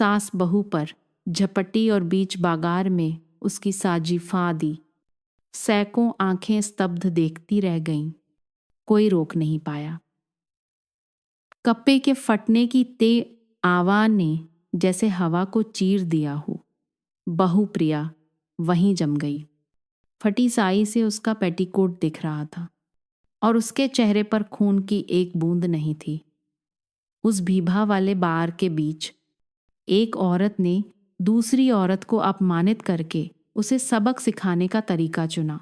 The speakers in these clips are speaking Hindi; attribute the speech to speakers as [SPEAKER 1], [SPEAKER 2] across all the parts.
[SPEAKER 1] सास बहू पर झपटी और बीच बागार में उसकी साजी फा दी। सैकड़ों आंखें स्तब्ध देखती रह गईं। कोई रोक नहीं पाया। कप्पे के फटने की आवाज ने जैसे हवा को चीर दिया हो। बहू प्रिया वहीं जम गई। फटी साई से उसका पेटीकोट दिख रहा था और उसके चेहरे पर खून की एक बूंद नहीं थी। उस भीभा वाले बार के बीच एक औरत ने दूसरी औरत को अपमानित करके उसे सबक सिखाने का तरीका चुना।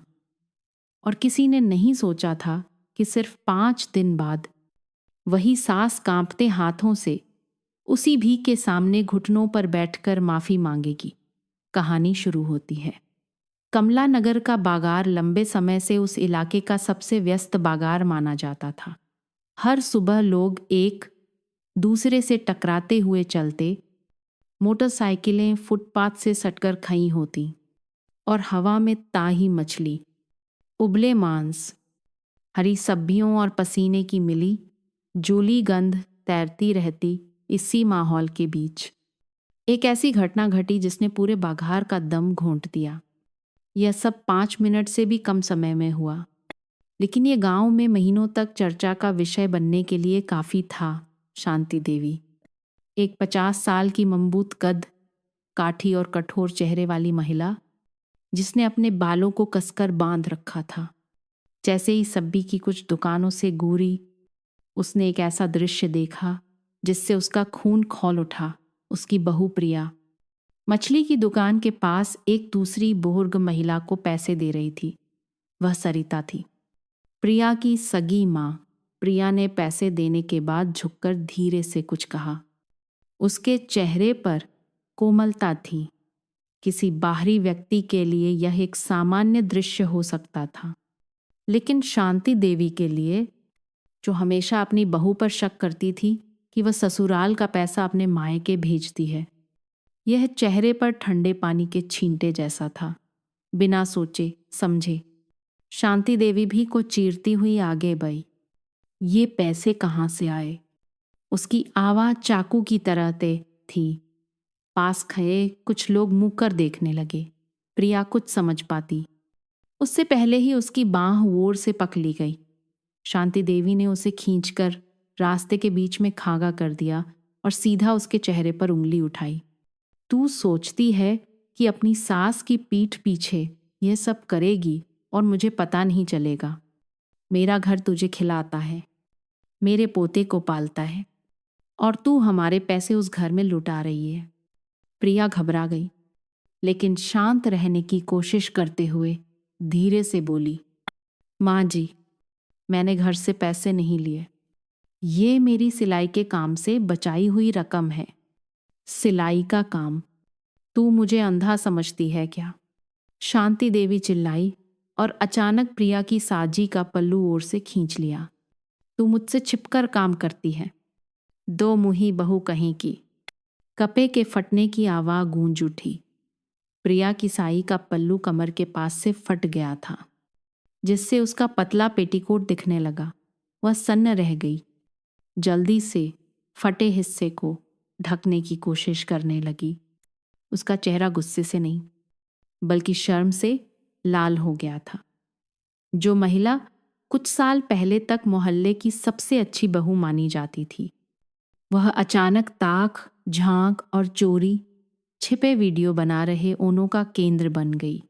[SPEAKER 1] और किसी ने नहीं सोचा था कि सिर्फ 5 दिन बाद वही सास कांपते हाथों से उसी भी के सामने घुटनों पर बैठकर माफी मांगेगी। कहानी शुरू होती है। कमला नगर का बागार लंबे समय से उस इलाके का सबसे व्यस्त बागार माना जाता था। हर सुबह लोग एक दूसरे से टकराते हुए चलते, मोटरसाइकिलें फुटपाथ से सटकर खई होती और हवा में ताही मछली, उबले मांस, हरी सब्जियों और पसीने की मिली जूली गंध तैरती रहती इसी माहौल के बीच। एक ऐसी घटना घटी जिसने पूरे बाघार का दम घोंट दिया। यह सब 5 मिनट से भी कम समय में हुआ, लेकिन ये गांव में महीनों तक चर्चा का विषय बनने के लिए काफी था। शांति देवी, एक 50 साल की मजबूत कद, काठी और कठोर चेहरे वाली महिला, जिसने अपने बालों को कसकर बांध रखा था। जैसे ही सब्जी की कुछ दुकानों से गुजरी, उसने एक ऐसा दृश्य देखा जिससे उसका खून खौल उठा। उसकी बहू प्रिया मछली की दुकान के पास एक दूसरी बुजुर्ग महिला को पैसे दे रही थी। वह सरिता थी, प्रिया की सगी माँ। प्रिया ने पैसे देने के बाद झुककर धीरे से कुछ कहा। उसके चेहरे पर कोमलता थी। किसी बाहरी व्यक्ति के लिए यह एक सामान्य दृश्य हो सकता था, लेकिन शांति देवी के लिए, जो हमेशा अपनी बहू पर शक करती थी कि वह ससुराल का पैसा अपने मायके भेजती है, यह चेहरे पर ठंडे पानी के छींटे जैसा था। बिना सोचे समझे शांति देवी भी को चीरती हुई आगे बढ़ी। ये पैसे कहाँ से आए? उसकी आवाज चाकू की तरह थी। पास खड़े कुछ लोग मुंह कर देखने लगे। प्रिया कुछ समझ पाती उससे पहले ही उसकी बांह वोर से पकड़ ली गई। शांति देवी ने उसे खींचकर रास्ते के बीच में खागा कर दिया और सीधा उसके चेहरे पर उंगली उठाई। तू सोचती है कि अपनी सास की पीठ पीछे यह सब करेगी और मुझे पता नहीं चलेगा? मेरा घर तुझे खिलाता है, मेरे पोते को पालता है, और तू हमारे पैसे उस घर में लुटा रही है। प्रिया घबरा गई, लेकिन शांत रहने की कोशिश करते हुए धीरे से बोली, माँ जी, मैंने घर से पैसे नहीं लिए। ये मेरी सिलाई के काम से बचाई हुई रकम है। सिलाई का काम? तू मुझे अंधा समझती है क्या? शांति देवी चिल्लाई और अचानक प्रिया की साजी का पल्लू ओर से खींच लिया। तू मुझसे छिपकर काम करती है, दो मुही बहू कहीं की। कपे के फटने की आवाज गूंज उठी। प्रिया की साई का पल्लू कमर के पास से फट गया था, जिससे उसका पतला पेटीकोट दिखने लगा। वह सन्न रह गई। जल्दी से फटे हिस्से को ढकने की कोशिश करने लगी। उसका चेहरा गुस्से से नहीं, बल्कि शर्म से लाल हो गया था। जो महिला कुछ साल पहले तक मोहल्ले की सबसे अच्छी बहू मानी जाती थी, वह अचानक ताक, झांक और चोरी छिपे वीडियो बना रहे ओनों का केंद्र बन गई।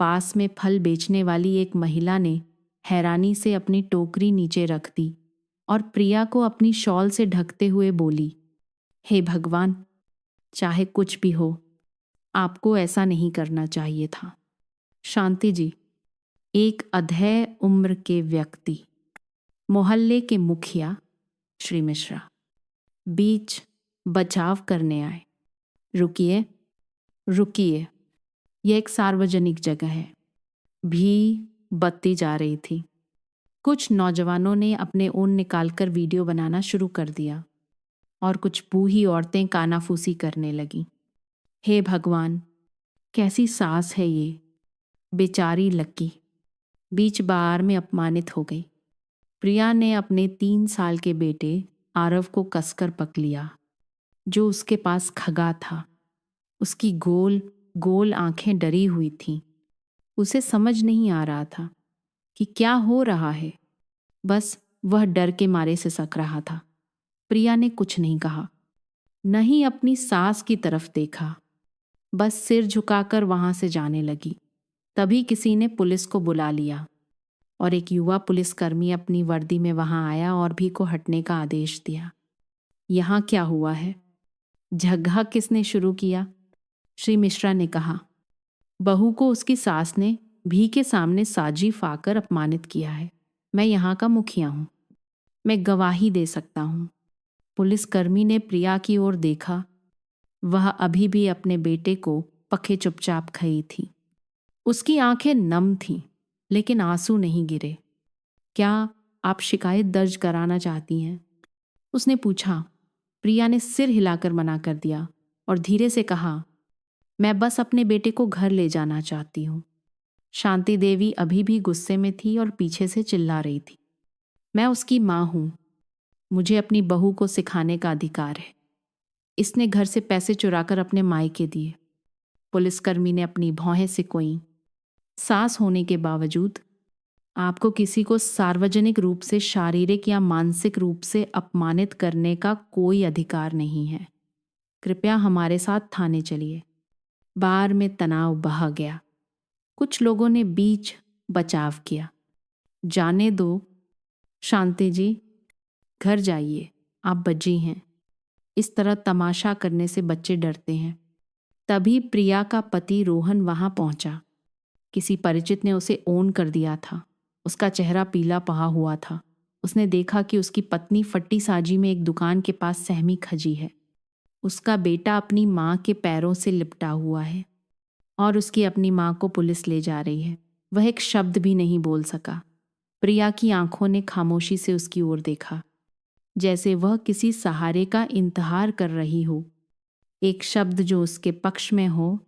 [SPEAKER 1] पास में फल बेचने वाली एक महिला ने हैरानी से अपनी टोकरी नीचे रख दी और प्रिया को अपनी शॉल से ढकते हुए बोली, हे भगवान, चाहे कुछ भी हो, आपको ऐसा नहीं करना चाहिए था। शांति जी, एक अधेय उम्र के व्यक्ति, मोहल्ले के मुखिया श्री मिश्रा, बीच बचाव करने आए। रुकिए, रुकिए, यह एक सार्वजनिक जगह है। भी बत्ती जा रही थी। कुछ नौजवानों ने अपने ऊन निकालकर वीडियो बनाना शुरू कर दिया और कुछ बूढ़ी औरतें कानाफूसी करने लगीं। हे भगवान, कैसी सास है ये, बेचारी लक्की। बीच बार में अपमानित हो गई। प्रिया ने अपने 3 साल के बेटे आरव को कसकर पकड़ लिया। जो उसके पास खगा था। उसकी गोल गोल आंखें डरी हुई थीं। उसे समझ नहीं आ रहा था कि क्या हो रहा है। बस वह डर के मारे सिसक रहा था। प्रिया ने कुछ नहीं कहा, न ही अपनी सास की तरफ देखा। बस सिर झुकाकर वहां से जाने लगी। तभी किसी ने पुलिस को बुला लिया और एक युवा पुलिसकर्मी अपनी वर्दी में वहां आया और भी को हटने का आदेश दिया। यहाँ क्या हुआ है? झगड़ा किसने शुरू किया? श्री मिश्रा ने कहा। बहू को उसकी सास ने भी के सामने साजी फाकर अपमानित किया है। मैं यहाँ का मुखिया हूँ, मैं गवाही दे सकता हूँ। पुलिसकर्मी ने प्रिया की ओर देखा। वह अभी भी अपने बेटे को पखे चुपचाप खई थी। उसकी आंखें नम थीं, लेकिन आंसू नहीं गिरे। क्या आप शिकायत दर्ज कराना चाहती हैं? उसने पूछा। प्रिया ने सिर हिलाकर मना कर दिया और धीरे से कहा, मैं बस अपने बेटे को घर ले जाना चाहती हूँ। शांति देवी अभी भी गुस्से में थी और पीछे से चिल्ला रही थी, मैं उसकी माँ हूँ, मुझे अपनी बहू को सिखाने का अधिकार है। इसने घर से पैसे चुराकर अपने मायके दिए। पुलिसकर्मी ने अपनी भौहें सिकोईं। सास होने के बावजूद आपको किसी को सार्वजनिक रूप से शारीरिक या मानसिक रूप से अपमानित करने का कोई अधिकार नहीं है। कृपया हमारे साथ थाने चलिए। बार में तनाव बहा गया। कुछ लोगों ने बीच बचाव किया। जाने दो शांति जी, घर जाइए, आप बच्ची हैं। इस तरह तमाशा करने से बच्चे डरते हैं। तभी प्रिया का पति रोहन वहां पहुंचा। किसी परिचित ने उसे ओन कर दिया था। उसका चेहरा पीला पहा हुआ था। उसने देखा कि उसकी पत्नी फट्टी साजी में एक दुकान के पास सहमी खजी है। उसका बेटा अपनी माँ के पैरों से लिपटा हुआ है और उसकी अपनी माँ को पुलिस ले जा रही है। वह एक शब्द भी नहीं बोल सका। प्रिया की आंखों ने खामोशी से उसकी ओर देखा, जैसे वह किसी सहारे का इंतजार कर रही हो, एक शब्द जो उसके पक्ष में हो,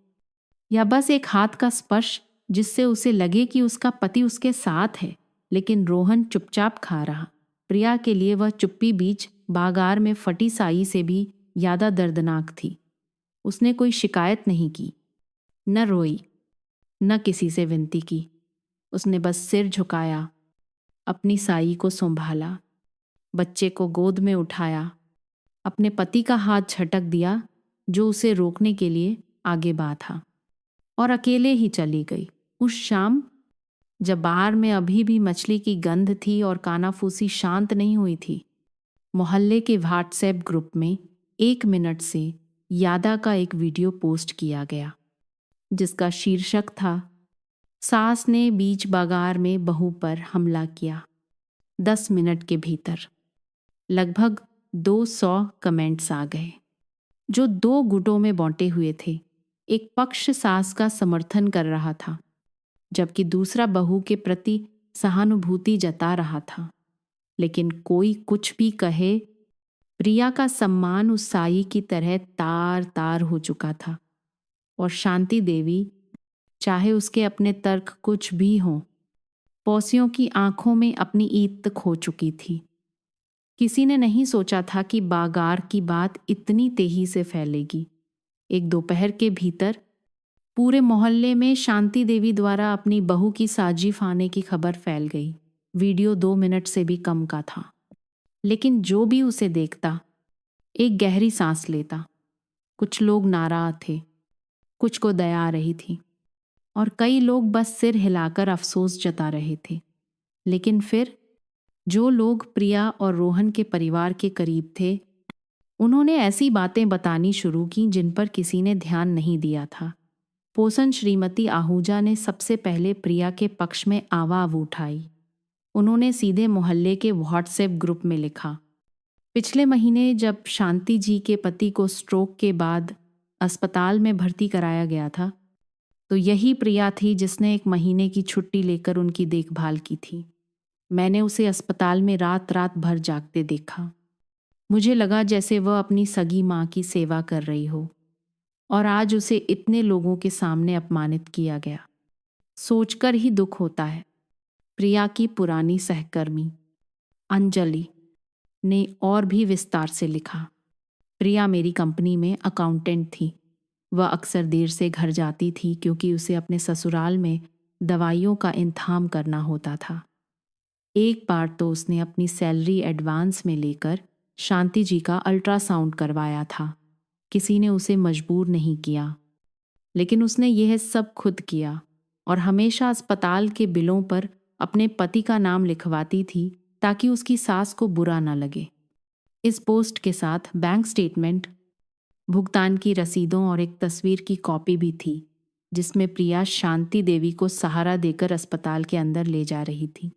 [SPEAKER 1] या बस एक हाथ का स्पर्श जिससे उसे लगे कि उसका पति उसके साथ है। लेकिन रोहन चुपचाप खा रहा। प्रिया के लिए वह चुप्पी बीच बागार में फटी साई से भी ज्यादा दर्दनाक थी। उसने कोई शिकायत नहीं की, न रोई, न किसी से विनती की। उसने बस सिर झुकाया, अपनी साई को संभाला, बच्चे को गोद में उठाया, अपने पति का हाथ झटक दिया जो उसे रोकने के लिए आगे बढ़ा था, और अकेले ही चली गई। उस शाम जब बाहर में अभी भी मछली की गंध थी और कानाफूसी शांत नहीं हुई थी, मोहल्ले के व्हाट्सएप ग्रुप में 1 मिनट से यादा का एक वीडियो पोस्ट किया गया जिसका शीर्षक था, सास ने बीच बागार में बहू पर हमला किया। 10 मिनट के भीतर लगभग 200 कमेंट्स आ गए, जो 2 गुटों में बांटे हुए थे। एक पक्ष सास का समर्थन कर रहा था, जबकि दूसरा बहू के प्रति सहानुभूति जता रहा था। लेकिन कोई कुछ भी कहे, प्रिया का सम्मान उस साई की तरह तार तार हो चुका था। और शांति देवी, चाहे उसके अपने तर्क कुछ भी हों, पड़ोसियों की आंखों में अपनी ईत खो चुकी थी। किसी ने नहीं सोचा था कि बागार की बात इतनी तेजी से फैलेगी। एक दोपहर के भीतर पूरे मोहल्ले में शांति देवी द्वारा अपनी बहू की साजी फाने की खबर फैल गई। वीडियो 2 मिनट से भी कम का था, लेकिन जो भी उसे देखता एक गहरी सांस लेता। कुछ लोग नाराज थे, कुछ को दया आ रही थी, और कई लोग बस सिर हिलाकर अफसोस जता रहे थे। लेकिन फिर जो लोग प्रिया और रोहन के परिवार के करीब थे, उन्होंने ऐसी बातें बतानी शुरू की जिन पर किसी ने ध्यान नहीं दिया था। पोसन श्रीमती आहूजा ने सबसे पहले प्रिया के पक्ष में आवाज़ उठाई। उन्होंने सीधे मोहल्ले के व्हाट्सएप ग्रुप में लिखा, पिछले महीने जब शांति जी के पति को स्ट्रोक के बाद अस्पताल में भर्ती कराया गया था, तो यही प्रिया थी जिसने 1 महीने की छुट्टी लेकर उनकी देखभाल की थी। मैंने उसे अस्पताल में रात रात भर जागते देखा। मुझे लगा जैसे वह अपनी सगी माँ की सेवा कर रही हो, और आज उसे इतने लोगों के सामने अपमानित किया गया। सोचकर ही दुख होता है। प्रिया की पुरानी सहकर्मी अंजलि ने और भी विस्तार से लिखा। प्रिया मेरी कंपनी में अकाउंटेंट थी। वह अक्सर देर से घर जाती थी क्योंकि उसे अपने ससुराल में दवाइयों का इंतजाम करना होता था। एक बार तो उसने अपनी सैलरी एडवांस में लेकर शांति जी का अल्ट्रासाउंड करवाया था। किसी ने उसे मजबूर नहीं किया, लेकिन उसने यह सब खुद किया और हमेशा अस्पताल के बिलों पर अपने पति का नाम लिखवाती थी ताकि उसकी सास को बुरा न लगे। इस पोस्ट के साथ बैंक स्टेटमेंट, भुगतान की रसीदों और एक तस्वीर की कॉपी भी थी जिसमें प्रिया शांति देवी को सहारा देकर अस्पताल के अंदर ले जा रही थी।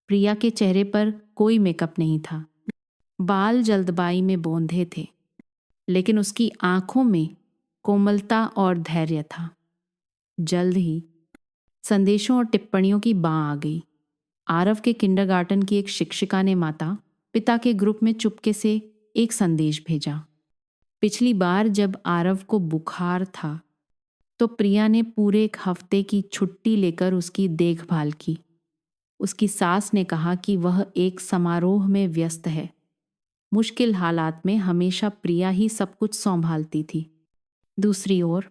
[SPEAKER 1] प्रिया के चेहरे पर कोई मेकअप नहीं था, बाल जल्दबाई में बौंधे थे, लेकिन उसकी आंखों में कोमलता और धैर्य था। जल्द ही संदेशों और टिप्पणियों की बाँ आ गई। आरव के किंडरगार्टन की एक शिक्षिका ने माता पिता के ग्रुप में चुपके से एक संदेश भेजा। पिछली बार जब आरव को बुखार था तो प्रिया ने पूरे एक हफ्ते की छुट्टी लेकर उसकी देखभाल की। उसकी सास ने कहा कि वह एक समारोह में व्यस्त है। मुश्किल हालात में हमेशा प्रिया ही सब कुछ संभालती थी। दूसरी ओर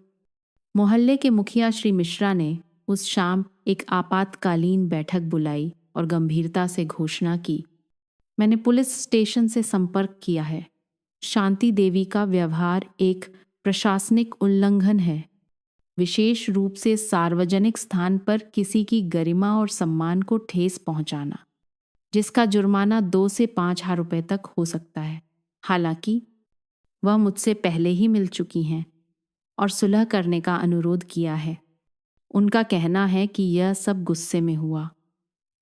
[SPEAKER 1] मोहल्ले के मुखिया श्री मिश्रा ने उस शाम एक आपातकालीन बैठक बुलाई और गंभीरता से घोषणा की, मैंने पुलिस स्टेशन से संपर्क किया है। शांति देवी का व्यवहार एक प्रशासनिक उल्लंघन है, विशेष रूप से सार्वजनिक स्थान पर किसी की गरिमा और सम्मान को ठेस पहुंचाना, जिसका जुर्माना 2 से 5,000 रुपये तक हो सकता है। हालांकि वह मुझसे पहले ही मिल चुकी हैं और सुलह करने का अनुरोध किया है। उनका कहना है कि यह सब गुस्से में हुआ।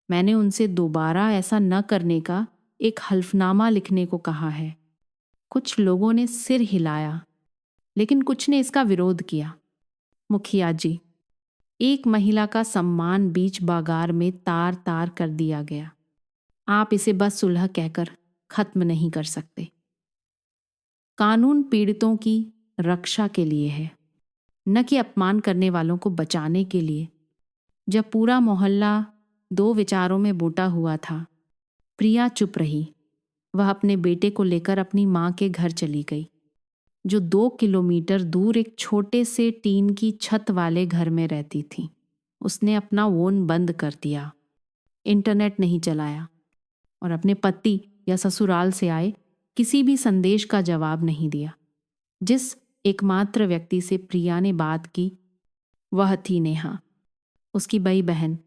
[SPEAKER 1] मैंने उनसे दोबारा ऐसा न करने का एक हल्फनामा लिखने को कहा है। कुछ लोगों ने सिर हिलाया, लेकिन कुछ ने इसका विरोध किया। मुखिया जी, एक महिला का सम्मान बीच बाजार में तार तार कर दिया गया। आप इसे बस सुलह कहकर खत्म नहीं कर सकते। कानून पीड़ितों की रक्षा के लिए है, न कि अपमान करने वालों को बचाने के लिए। जब पूरा मोहल्ला 2 विचारों में बूटा हुआ था, प्रिया चुप रही। वह अपने बेटे को लेकर अपनी माँ के घर चली गई, जो 2 किलोमीटर दूर एक छोटे से टीन की छत वाले घर में रहती थी। उसने अपना फोन बंद कर दिया, इंटरनेट नहीं चलाया और अपने पति या ससुराल से आए किसी भी संदेश का जवाब नहीं दिया। जिस एकमात्र व्यक्ति से प्रिया ने बात की वह थी नेहा, उसकी बड़ी बहन,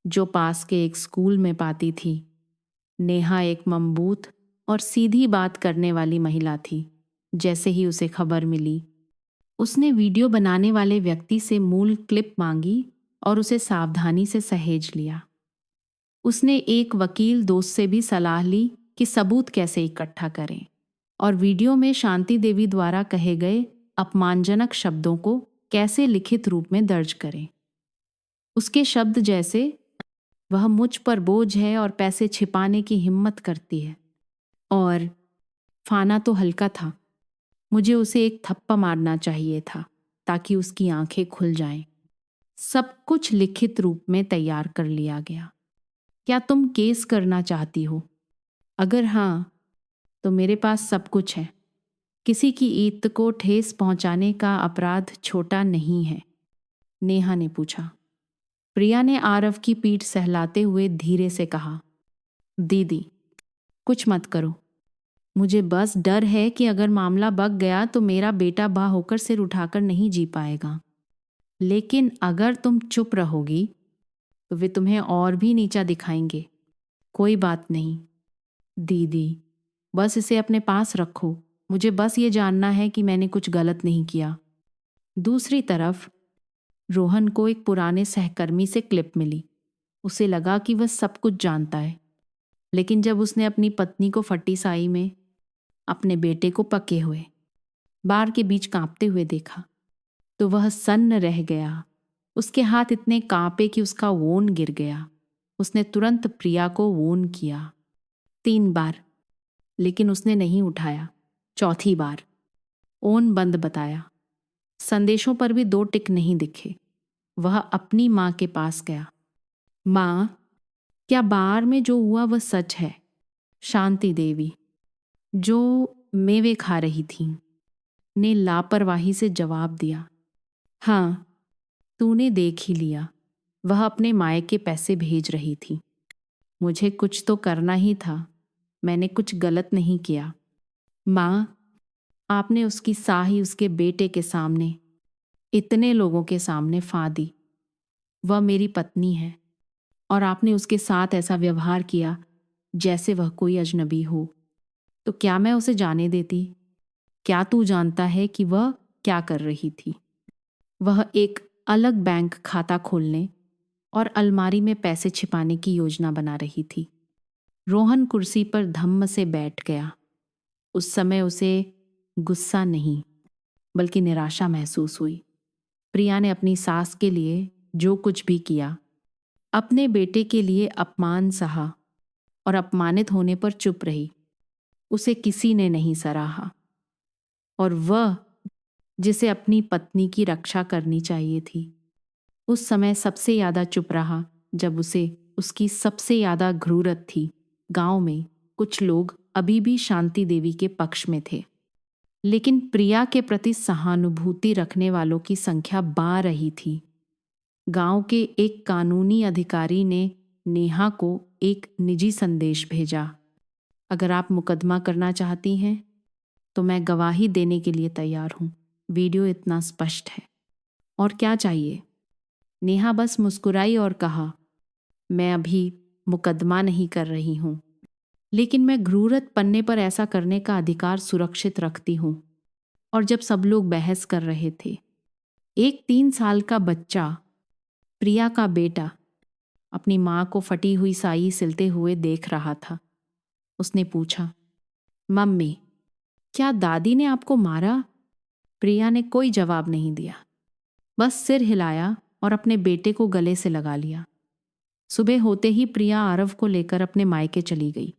[SPEAKER 1] जो पास के एक स्कूल में पाती थी। नेहा एक मजबूत और सीधी बात करने वाली महिला थी। जैसे ही उसे खबर मिली, उसने वीडियो बनाने वाले व्यक्ति से मूल क्लिप मांगी और उसे सावधानी से सहेज लिया। उसने एक वकील दोस्त से भी सलाह ली कि सबूत कैसे इकट्ठा करें और वीडियो में शांति देवी द्वारा कहे गए अपमानजनक शब्दों को कैसे लिखित रूप में दर्ज करें। उसके शब्द जैसे, वह मुझ पर बोझ है और पैसे छिपाने की हिम्मत करती है, और फाना तो हल्का था, मुझे उसे एक थप्पा मारना चाहिए था ताकि उसकी आंखें खुल जाएं। सब कुछ लिखित रूप में तैयार कर लिया गया। क्या तुम केस करना चाहती हो? अगर हाँ, तो मेरे पास सब कुछ है। किसी की ईद को ठेस पहुंचाने का अपराध छोटा नहीं है, नेहा ने पूछा। प्रिया ने आरव की पीठ सहलाते हुए धीरे से कहा, दीदी, कुछ मत करो। मुझे बस डर है कि अगर मामला बक गया तो मेरा बेटा बा होकर सिर उठाकर नहीं जी पाएगा। लेकिन अगर तुम चुप रहोगी तो वे तुम्हें और भी नीचा दिखाएंगे। कोई बात नहीं दीदी, बस इसे अपने पास रखो। मुझे बस ये जानना है कि मैंने कुछ गलत नहीं किया। दूसरी तरफ रोहन को एक पुराने सहकर्मी से क्लिप मिली। उसे लगा कि वह सब कुछ जानता है, लेकिन जब उसने अपनी पत्नी को फटी साई में अपने बेटे को पके हुए बार के बीच कांपते हुए देखा तो वह सन्न रह गया। उसके हाथ इतने कांपे कि उसका वोन गिर गया। उसने तुरंत प्रिया को वोन किया 3 बार, लेकिन उसने नहीं उठाया। चौथी बार ओन बंद बताया। संदेशों पर भी 2 टिक नहीं दिखे। वह अपनी माँ के पास गया। माँ, क्या बार में जो हुआ वह सच है? शांति देवी, जो मेवे खा रही थीं, ने लापरवाही से जवाब दिया। हाँ, तूने देख ही लिया, वह अपने मायके पैसे भेज रही थी। मुझे कुछ तो करना ही था, मैंने कुछ गलत नहीं किया। माँ, आपने उसकी साही उसके बेटे के सामने, इतने लोगों के सामने फा दी। वह मेरी पत्नी है और आपने उसके साथ ऐसा व्यवहार किया जैसे वह कोई अजनबी हो। तो क्या मैं उसे जाने देती? क्या तू जानता है कि वह क्या कर रही थी? वह एक अलग बैंक खाता खोलने और अलमारी में पैसे छिपाने की योजना बना रही थी। रोहन कुर्सी पर धम्म से बैठ गया। उस समय उसे गुस्सा नहीं बल्कि निराशा महसूस हुई। प्रिया ने अपनी सास के लिए जो कुछ भी किया, अपने बेटे के लिए अपमान सहा और अपमानित होने पर चुप रही। उसे किसी ने नहीं सराहा और वह जिसे अपनी पत्नी की रक्षा करनी चाहिए थी, उस समय सबसे ज्यादा चुप रहा जब उसे उसकी सबसे ज्यादा घृणा थी। गांव में कुछ लोग अभी भी शांति देवी के पक्ष में थे, लेकिन प्रिया के प्रति सहानुभूति रखने वालों की संख्या बढ़ रही थी। गांव के एक कानूनी अधिकारी ने नेहा को एक निजी संदेश भेजा। अगर आप मुकदमा करना चाहती हैं तो मैं गवाही देने के लिए तैयार हूं। वीडियो इतना स्पष्ट है। और क्या चाहिए? नेहा बस मुस्कुराई और कहा, मैं अभी मुकदमा नहीं कर रही हूं, लेकिन मैं घृणित पन्ने पर ऐसा करने का अधिकार सुरक्षित रखती हूं। और जब सब लोग बहस कर रहे थे, एक 3 साल का बच्चा, प्रिया का बेटा, अपनी मां को फटी हुई साई सिलते हुए देख रहा था। उसने पूछा, मम्मी, क्या दादी ने आपको मारा? प्रिया ने कोई जवाब नहीं दिया, बस सिर हिलाया और अपने बेटे को गले से लगा लिया। सुबह होते ही प्रिया आरव को लेकर अपने मायके चली गई।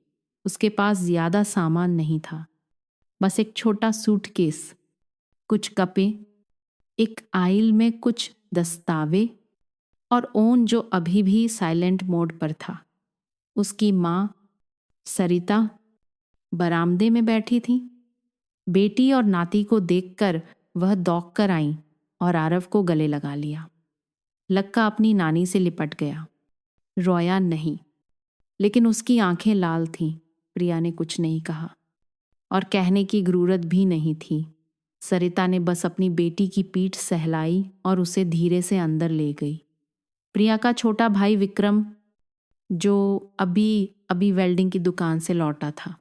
[SPEAKER 1] उसके पास ज्यादा सामान नहीं था, बस एक छोटा सूटकेस, कुछ कपें, एक आइल में कुछ दस्तावे और ओन जो अभी भी साइलेंट मोड पर था। उसकी मां सरिता बरामदे में बैठी थी। बेटी और नाती को देखकर वह दौड़ कर आई और आरव को गले लगा लिया। लक्का अपनी नानी से लिपट गया। रोया नहीं, लेकिन उसकी आंखें लाल थीं। प्रिया ने कुछ नहीं कहा और कहने की जरूरत भी नहीं थी। सरिता ने बस अपनी बेटी की पीठ सहलाई और उसे धीरे से अंदर ले गई। प्रिया का छोटा भाई विक्रम, जो अभी अभी वेल्डिंग की दुकान से लौटा था,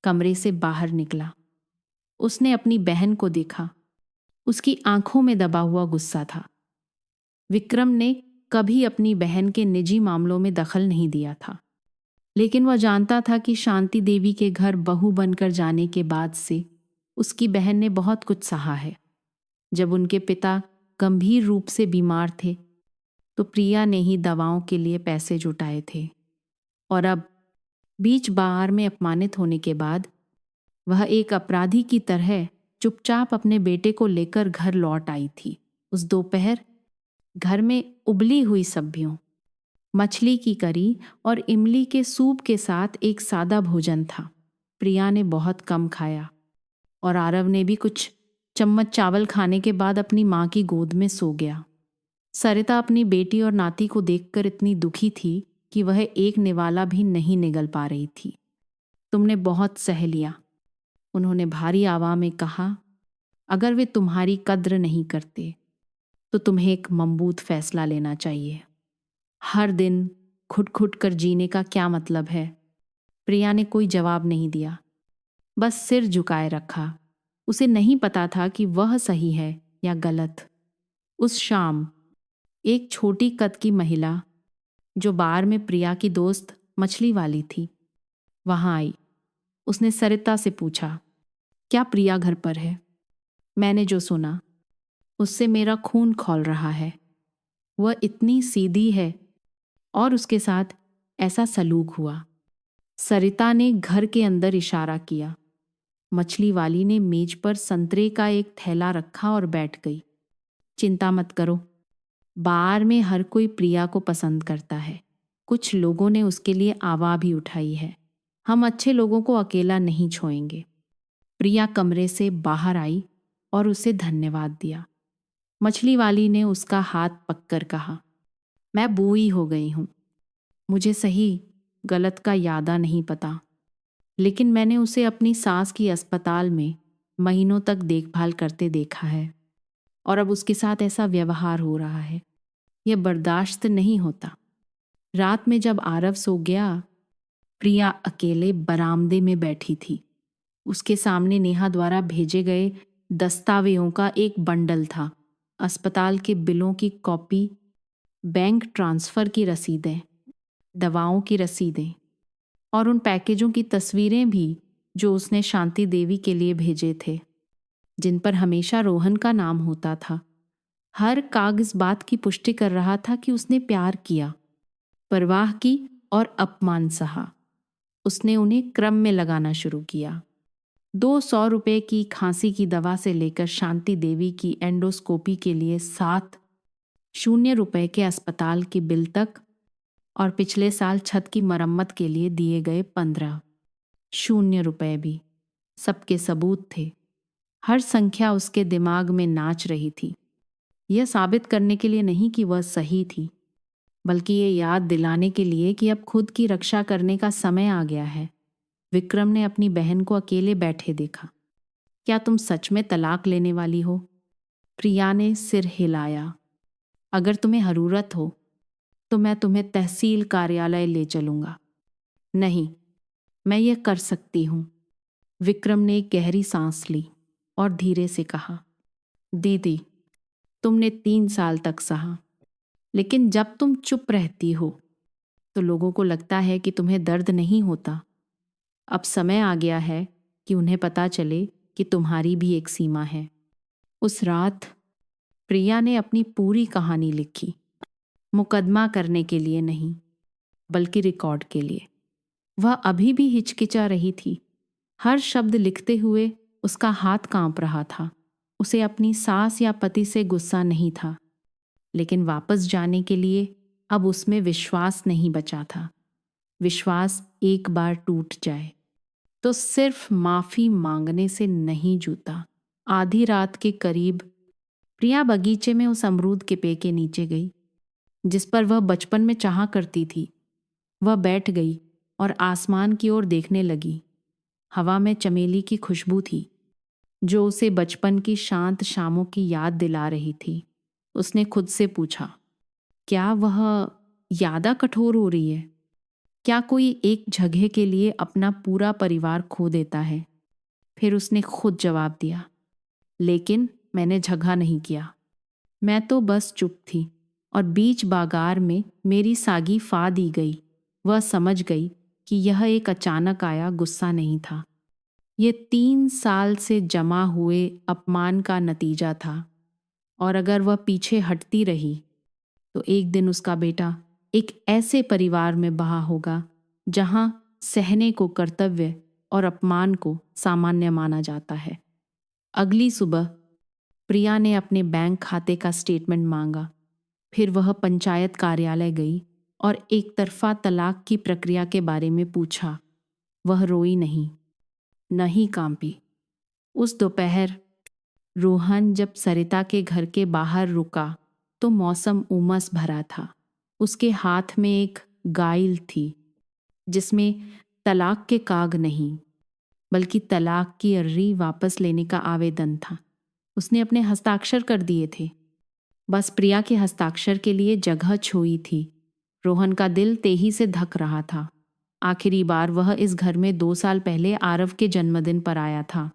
[SPEAKER 1] कमरे से बाहर निकला। उसने अपनी बहन को देखा। उसकी आंखों में दबा हुआ गुस्सा था। विक्रम ने कभी अपनी बहन के निजी मामलों में दखल नहीं दिया था, लेकिन वह जानता था कि शांति देवी के घर बहू बनकर जाने के बाद से उसकी बहन ने बहुत कुछ सहा है। जब उनके पिता गंभीर रूप से बीमार थे तो प्रिया ने ही दवाओं के लिए पैसे जुटाए थे, और अब बीच बाहर में अपमानित होने के बाद वह एक अपराधी की तरह चुपचाप अपने बेटे को लेकर घर लौट आई थी। उस दोपहर घर में उबली हुई सब्जियों, मछली की करी और इमली के सूप के साथ एक सादा भोजन था। प्रिया ने बहुत कम खाया और आरव ने भी कुछ चम्मच चावल खाने के बाद अपनी मां की गोद में सो गया। सरिता अपनी बेटी और नाती को देखकर इतनी दुखी थी कि वह एक निवाला भी नहीं निगल पा रही थी। तुमने बहुत सह लिया, उन्होंने भारी आवाज में कहा। अगर वे तुम्हारी कद्र नहीं करते तो तुम्हें एक मजबूत फैसला लेना चाहिए। हर दिन खुट खुट कर जीने का क्या मतलब है? प्रिया ने कोई जवाब नहीं दिया, बस सिर झुकाए रखा। उसे नहीं पता था कि वह सही है या गलत। उस शाम एक छोटी कद की महिला, जो बार में प्रिया की दोस्त मछली वाली थी, वहां आई। उसने सरिता से पूछा, क्या प्रिया घर पर है? मैंने जो सुना उससे मेरा खून खौल रहा है। वह इतनी सीधी है और उसके साथ ऐसा सलूक हुआ। सरिता ने घर के अंदर इशारा किया। मछली वाली ने मेज पर संतरे का एक थैला रखा और बैठ गई। चिंता मत करो, बार में हर कोई प्रिया को पसंद करता है। कुछ लोगों ने उसके लिए आवाज़ भी उठाई है। हम अच्छे लोगों को अकेला नहीं छोड़ेंगे। प्रिया कमरे से बाहर आई और उसे धन्यवाद दिया। मछली वाली ने उसका हाथ पककर कहा, मैं बूढ़ी हो गई हूँ, मुझे सही गलत का यादा नहीं पता, लेकिन मैंने उसे अपनी सास की अस्पताल में महीनों तक देखभाल करते देखा है और अब उसके साथ ऐसा व्यवहार हो रहा है, यह बर्दाश्त नहीं होता। रात में जब आरव सो गया, प्रिया अकेले बरामदे में बैठी थी। उसके सामने नेहा द्वारा भेजे गए दस्तावेजों का एक बंडल था, अस्पताल के बिलों की कॉपी, बैंक ट्रांसफ़र की रसीदें, दवाओं की रसीदें और उन पैकेजों की तस्वीरें भी जो उसने शांति देवी के लिए भेजे थे, जिन पर हमेशा रोहन का नाम होता था। हर कागज बात की पुष्टि कर रहा था कि उसने प्यार किया, परवाह की और अपमान सहा। उसने उन्हें क्रम में लगाना शुरू किया। 200 रुपये की खांसी की दवा से लेकर शांति देवी की एंडोस्कोपी के लिए 7 0 रुपए के अस्पताल के बिल तक और पिछले साल छत की मरम्मत के लिए दिए गए 15 0 रुपए भी सबके सबूत थे। हर संख्या उसके दिमाग में नाच रही थी। यह साबित करने के लिए नहीं कि वह सही थी, बल्कि ये याद दिलाने के लिए कि अब खुद की रक्षा करने का समय आ गया है। विक्रम ने अपनी बहन को अकेले बैठे देखा। क्या तुम सच में तलाक लेने वाली हो? प्रिया ने सिर हिलाया। अगर तुम्हें ज़रूरत हो तो मैं तुम्हें तहसील कार्यालय ले चलूंगा। नहीं, मैं ये कर सकती हूँ। विक्रम ने एक गहरी सांस ली और धीरे से कहा, दीदी, तुमने 3 साल तक सहा, लेकिन जब तुम चुप रहती हो तो लोगों को लगता है कि तुम्हें दर्द नहीं होता। अब समय आ गया है कि उन्हें पता चले कि तुम्हारी भी एक सीमा है। उस रात प्रिया ने अपनी पूरी कहानी लिखी, मुकदमा करने के लिए नहीं, बल्कि रिकॉर्ड के लिए। वह अभी भी हिचकिचा रही थी। हर शब्द लिखते हुए उसका हाथ कांप रहा था। उसे अपनी सास या पति से गुस्सा नहीं था, लेकिन वापस जाने के लिए अब उसमें विश्वास नहीं बचा था। विश्वास एक बार टूट जाए तो सिर्फ माफी मांगने से नहीं जूता। आधी रात के करीब प्रिया बगीचे में उस अमरूद के पेड़ के नीचे गई जिस पर वह बचपन में चाहा करती थी। वह बैठ गई और आसमान की ओर देखने लगी। हवा में चमेली की खुशबू थी जो उसे बचपन की शांत शामों की याद दिला रही थी। उसने खुद से पूछा, क्या वह ज्यादा कठोर हो रही है? क्या कोई एक जगह के लिए अपना पूरा परिवार खो देता है? फिर उसने खुद जवाब दिया, लेकिन मैंने झगड़ा नहीं किया। मैं तो बस चुप थी और बीच बाजार में मेरी सागी फा दी गई। वह समझ गई कि यह एक अचानक आया गुस्सा नहीं था। ये 3 साल से जमा हुए अपमान का नतीजा था, और अगर वह पीछे हटती रही तो एक दिन उसका बेटा एक ऐसे परिवार में बहा होगा जहां सहने को कर्तव्य और अपमान को सामान्य माना जाता है। अगली सुबह प्रिया ने अपने बैंक खाते का स्टेटमेंट मांगा। फिर वह पंचायत कार्यालय गई और एक तरफा तलाक की प्रक्रिया के बारे में पूछा। वह रोई नहीं, न ही कांपी। उस दोपहर रोहन जब सरिता के घर के बाहर रुका तो मौसम उमस भरा था। उसके हाथ में एक गाइल थी जिसमें तलाक के काग नहीं, बल्कि तलाक की अर्जी वापस लेने का आवेदन था। उसने अपने हस्ताक्षर कर दिए थे। बस प्रिया के हस्ताक्षर के लिए जगह छोई थी। रोहन का दिल तेजी से धक रहा था। आखिरी बार वह इस घर में 2 साल पहले आरव के जन्मदिन पर आया था।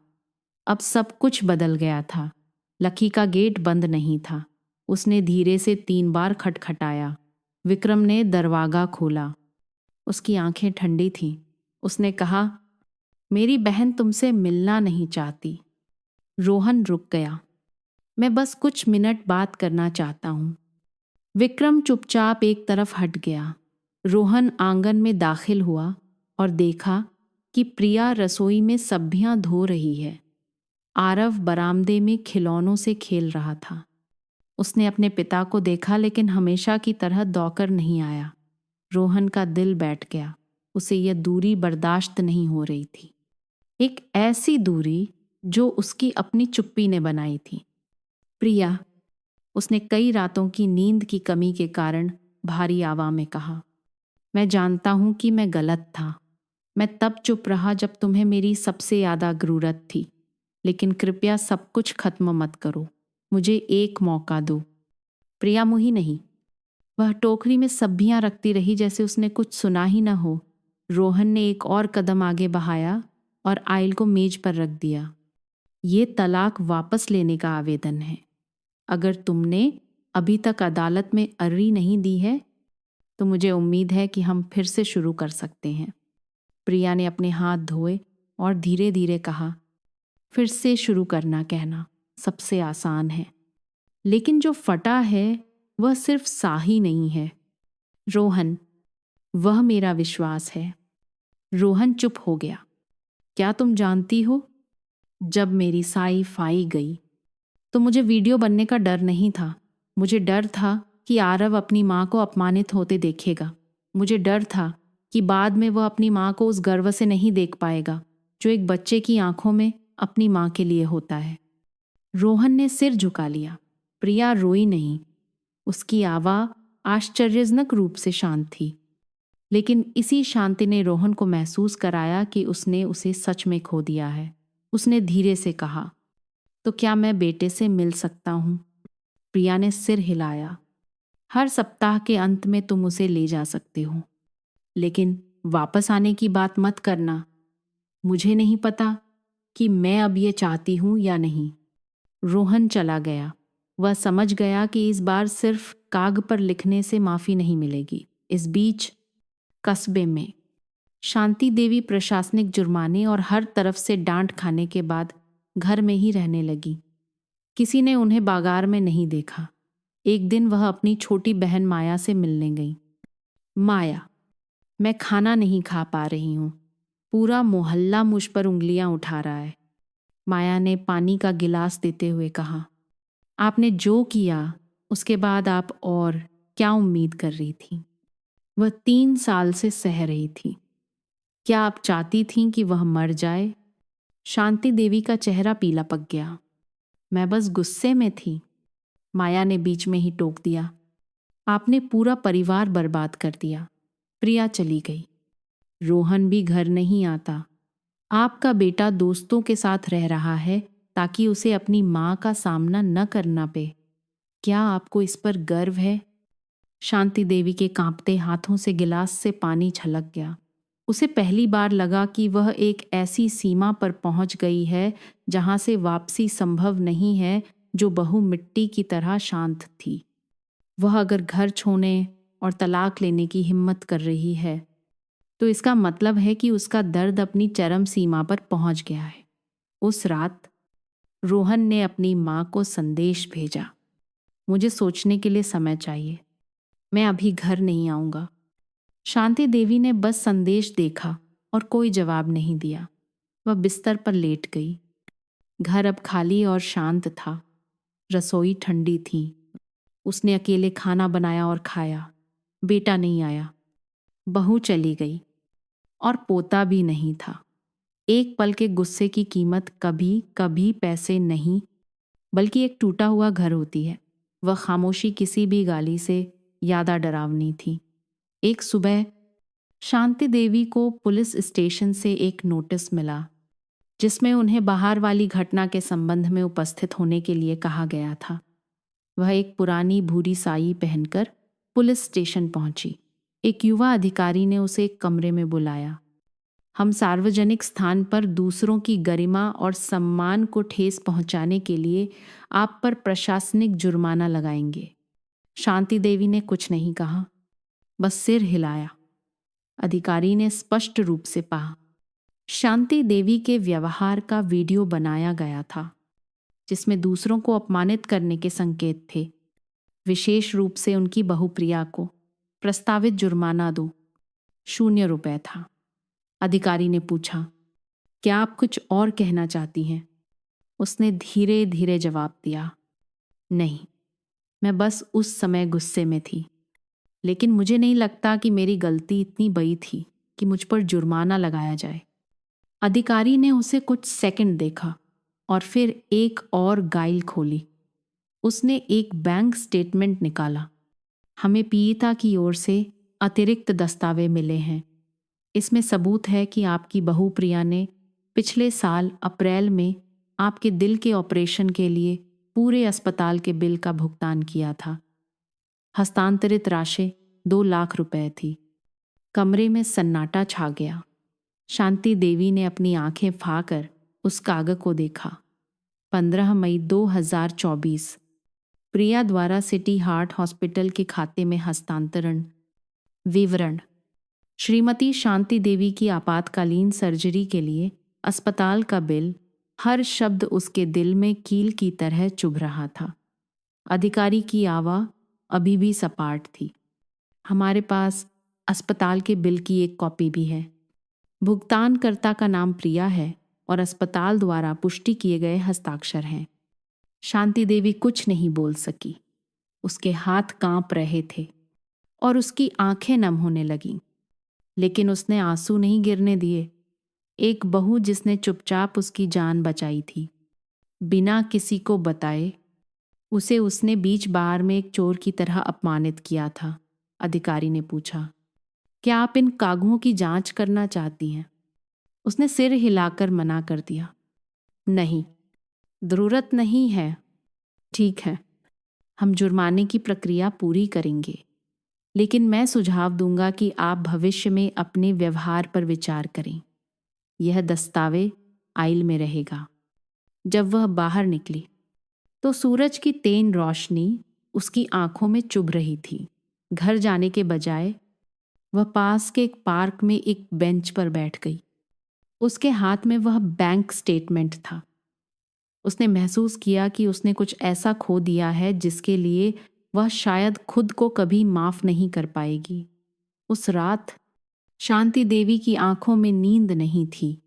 [SPEAKER 1] अब सब कुछ बदल गया था। लकी का गेट बंद नहीं था। उसने धीरे से 3 बार खटखटाया। विक्रम ने दरवाजा खोला। उसकी आंखें ठंडी थीं। उसने कहा, मेरी बहन तुमसे मिलना नहीं चाहती। रोहन रुक गया। मैं बस कुछ मिनट बात करना चाहता हूँ। विक्रम चुपचाप एक तरफ हट गया। रोहन आंगन में दाखिल हुआ और देखा कि प्रिया रसोई में सब्जियां धो रही है। आरव बरामदे में खिलौनों से खेल रहा था। उसने अपने पिता को देखा, लेकिन हमेशा की तरह दौड़कर नहीं आया। रोहन का दिल बैठ गया। उसे यह दूरी बर्दाश्त नहीं हो रही थी। एक ऐसी दूरी जो उसकी अपनी चुप्पी ने बनाई थी। प्रिया, उसने कई रातों की नींद की कमी के कारण भारी आवाज में कहा, मैं जानता हूं कि मैं गलत था। मैं तब चुप रहा जब तुम्हें मेरी सबसे ज्यादा जरूरत थी। लेकिन कृपया सब कुछ खत्म मत करो। मुझे एक मौका दो। प्रिया मुही नहीं। वह टोकरी में सब्जियां रखती रही जैसे उसने कुछ सुना ही न हो। रोहन ने एक और कदम आगे बढ़ाया और आयल को मेज पर रख दिया। ये तलाक वापस लेने का आवेदन है। अगर तुमने अभी तक अदालत में अर्जी नहीं दी है तो मुझे उम्मीद है कि हम फिर से शुरू कर सकते हैं। प्रिया ने अपने हाथ धोए और धीरे धीरे कहा, फिर से शुरू करना कहना सबसे आसान है, लेकिन जो फटा है वह सिर्फ सा ही नहीं है। रोहन, वह मेरा विश्वास है। रोहन चुप हो गया। क्या तुम जानती हो, जब मेरी साई फाई गई तो मुझे वीडियो बनने का डर नहीं था। मुझे डर था कि आरव अपनी माँ को अपमानित होते देखेगा। मुझे डर था कि बाद में वह अपनी माँ को उस गर्व से नहीं देख पाएगा जो एक बच्चे की आंखों में अपनी माँ के लिए होता है। रोहन ने सिर झुका लिया। प्रिया रोई नहीं। उसकी आवाज़ आश्चर्यजनक रूप से शांत थी, लेकिन इसी शांति ने रोहन को महसूस कराया कि उसने उसे सच में खो दिया है। उसने धीरे से कहा, तो क्या मैं बेटे से मिल सकता हूं? प्रिया ने सिर हिलाया। हर सप्ताह के अंत में तुम उसे ले जा सकते हो, लेकिन वापस आने की बात मत करना। मुझे नहीं पता कि मैं अब ये चाहती हूं या नहीं। रोहन चला गया। वह समझ गया कि इस बार सिर्फ कागज पर लिखने से माफी नहीं मिलेगी। इस बीच कस्बे में शांति देवी प्रशासनिक जुर्माने और हर तरफ से डांट खाने के बाद घर में ही रहने लगी। किसी ने उन्हें बाजार में नहीं देखा। एक दिन वह अपनी छोटी बहन माया से मिलने गई। माया, मैं खाना नहीं खा पा रही हूँ। पूरा मोहल्ला मुझ पर उंगलियां उठा रहा है। माया ने पानी का गिलास देते हुए कहा, आपने जो किया उसके बाद आप और क्या उम्मीद कर रही थी? वह 3 साल से सह रही थी। क्या आप चाहती थीं कि वह मर जाए? शांति देवी का चेहरा पीला पक गया। मैं बस गुस्से में थी, माया ने बीच में ही टोक दिया। आपने पूरा परिवार बर्बाद कर दिया। प्रिया चली गई। रोहन भी घर नहीं आता। आपका बेटा दोस्तों के साथ रह रहा है ताकि उसे अपनी माँ का सामना न करना पे। क्या आपको इस पर गर्व है? शांति देवी के कांपते हाथों से गिलास से पानी छलक गया। उसे पहली बार लगा कि वह एक ऐसी सीमा पर पहुंच गई है जहां से वापसी संभव नहीं है, जो बहू मिट्टी की तरह शांत थी। वह अगर घर छोड़ने और तलाक लेने की हिम्मत कर रही है तो इसका मतलब है कि उसका दर्द अपनी चरम सीमा पर पहुंच गया है। उस रात रोहन ने अपनी माँ को संदेश भेजा, मुझे सोचने के लिए समय चाहिए, मैं अभी घर नहीं आऊंगा। शांति देवी ने बस संदेश देखा और कोई जवाब नहीं दिया। वह बिस्तर पर लेट गई। घर अब खाली और शांत था। रसोई ठंडी थी। उसने अकेले खाना बनाया और खाया। बेटा नहीं आया, बहू चली गई और पोता भी नहीं था। एक पल के गुस्से की कीमत कभी कभी पैसे नहीं बल्कि एक टूटा हुआ घर होती है। वह खामोशी किसी भी गाली से ज़्यादा डरावनी थी। एक सुबह शांति देवी को पुलिस स्टेशन से एक नोटिस मिला जिसमें उन्हें बाहर वाली घटना के संबंध में उपस्थित होने के लिए कहा गया था। वह एक पुरानी भूरी साई पहनकर पुलिस स्टेशन पहुंची। एक युवा अधिकारी ने उसे एक कमरे में बुलाया। हम सार्वजनिक स्थान पर दूसरों की गरिमा और सम्मान को ठेस पहुंचाने के लिए आप पर प्रशासनिक जुर्माना लगाएंगे। शांति देवी ने कुछ नहीं कहा, बस सिर हिलाया। अधिकारी ने स्पष्ट रूप से कहा, शांति देवी के व्यवहार का वीडियो बनाया गया था जिसमें दूसरों को अपमानित करने के संकेत थे, विशेष रूप से उनकी बहू प्रिया को। प्रस्तावित जुर्माना दो। 0 रुपए था। अधिकारी ने पूछा, क्या आप कुछ और कहना चाहती हैं? उसने धीरे धीरे जवाब दिया, नहीं, मैं बस उस समय गुस्से में थी, लेकिन मुझे नहीं लगता कि मेरी गलती इतनी बड़ी थी कि मुझ पर जुर्माना लगाया जाए। अधिकारी ने उसे कुछ सेकंड देखा, और फिर एक और गाइल खोली। उसने एक बैंक स्टेटमेंट निकाला। हमें पीड़िता की ओर से अतिरिक्त दस्तावेज मिले हैं। इसमें सबूत है कि आपकी बहू प्रिया ने पिछले साल अप्रैल में आपके दिल के ऑपरेशन के लिए पूरे अस्पताल के बिल का भुगतान किया था। हस्तांतरित राशि 2 लाख रुपए थी। कमरे में सन्नाटा छा गया। शांति देवी ने अपनी आंखें फाकर उस कागज को देखा। 15 मई 2024 प्रिया द्वारा सिटी हार्ट हॉस्पिटल के खाते में हस्तांतरण। विवरण: श्रीमती शांति देवी की आपातकालीन सर्जरी के लिए अस्पताल का बिल। हर शब्द उसके दिल में कील की तरह चुभ रहा था। अधिकारी की आवाज़ अभी भी सपाट थी। हमारे पास अस्पताल के बिल की एक कॉपी भी है। भुगतानकर्ता का नाम प्रिया है और अस्पताल द्वारा पुष्टि किए गए हस्ताक्षर हैं। शांति देवी कुछ नहीं बोल सकी। उसके हाथ कांप रहे थे और उसकी आंखें नम होने लगीं। लेकिन उसने आंसू नहीं गिरने दिए। एक बहू जिसने चुपचाप उसकी जान बचाई थी, बिना किसी को बताए उसे उसने बीच बार में एक चोर की तरह अपमानित किया था। अधिकारी ने पूछा, क्या आप इन कागजों की जांच करना चाहती हैं? उसने सिर हिलाकर मना कर दिया, नहीं, ज़रूरत नहीं है। ठीक है, हम जुर्माने की प्रक्रिया पूरी करेंगे, लेकिन मैं सुझाव दूंगा कि आप भविष्य में अपने व्यवहार पर विचार करें। यह दस्तावेज आइल में रहेगा। जब वह बाहर निकली तो सूरज की तेज रोशनी उसकी आंखों में चुभ रही थी। घर जाने के बजाय वह पास के एक पार्क में एक बेंच पर बैठ गई। उसके हाथ में वह बैंक स्टेटमेंट था। उसने महसूस किया कि उसने कुछ ऐसा खो दिया है जिसके लिए वह शायद खुद को कभी माफ नहीं कर पाएगी। उस रात शांति देवी की आंखों में नींद नहीं थी।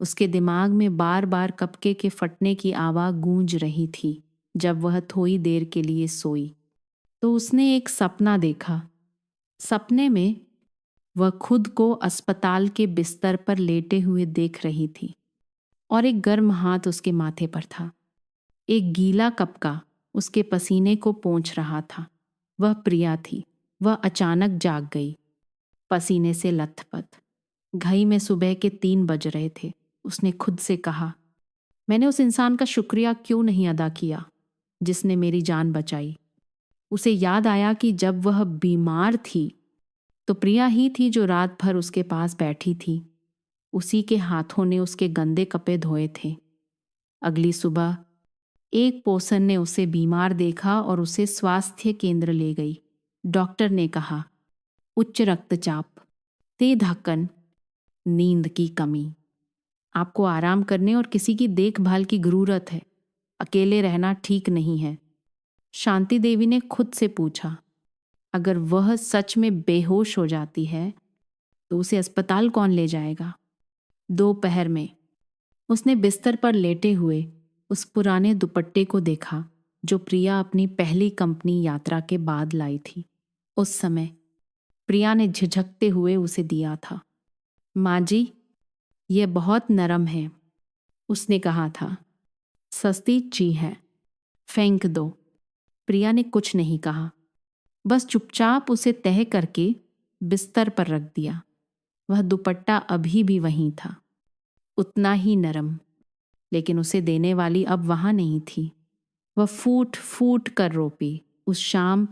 [SPEAKER 1] उसके दिमाग में बार बार कपके के फटने की आवाज़ गूंज रही थी। जब वह थोड़ी देर के लिए सोई तो उसने एक सपना देखा। सपने में वह खुद को अस्पताल के बिस्तर पर लेटे हुए देख रही थी और एक गर्म हाथ उसके माथे पर था। एक गीला कपका उसके पसीने को पोंछ रहा था। वह प्रिया थी। वह अचानक जाग गई, पसीने से लथपथ। घड़ी में सुबह के 3 बज रहे थे। उसने खुद से कहा, मैंने उस इंसान का शुक्रिया क्यों नहीं अदा किया जिसने मेरी जान बचाई। उसे याद आया कि जब वह बीमार थी तो प्रिया ही थी जो रात भर उसके पास बैठी थी। उसी के हाथों ने उसके गंदे कपड़े धोए थे। अगली सुबह एक पोसन ने उसे बीमार देखा और उसे स्वास्थ्य केंद्र ले गई। डॉक्टर ने कहा, उच्च रक्तचाप, तेज धड़कन, नींद की कमी। आपको आराम करने और किसी की देखभाल की जरूरत है। अकेले रहना ठीक नहीं है। शांति देवी ने खुद से पूछा, अगर वह सच में बेहोश हो जाती है तो उसे अस्पताल कौन ले जाएगा? दोपहर में उसने बिस्तर पर लेटे हुए उस पुराने दुपट्टे को देखा जो प्रिया अपनी पहली कंपनी यात्रा के बाद लाई थी। उस समय प्रिया ने झिझकते हुए उसे दिया था। माँ जी, यह बहुत नरम है, उसने कहा था। सस्ती ची है, फेंक दो। प्रिया ने कुछ नहीं कहा, बस चुपचाप उसे तह करके बिस्तर पर रख दिया। वह दुपट्टा अभी भी वहीं था, उतना ही नरम, लेकिन उसे देने वाली अब वहां नहीं थी। वह फूट फूट कर रो पी। उस शाम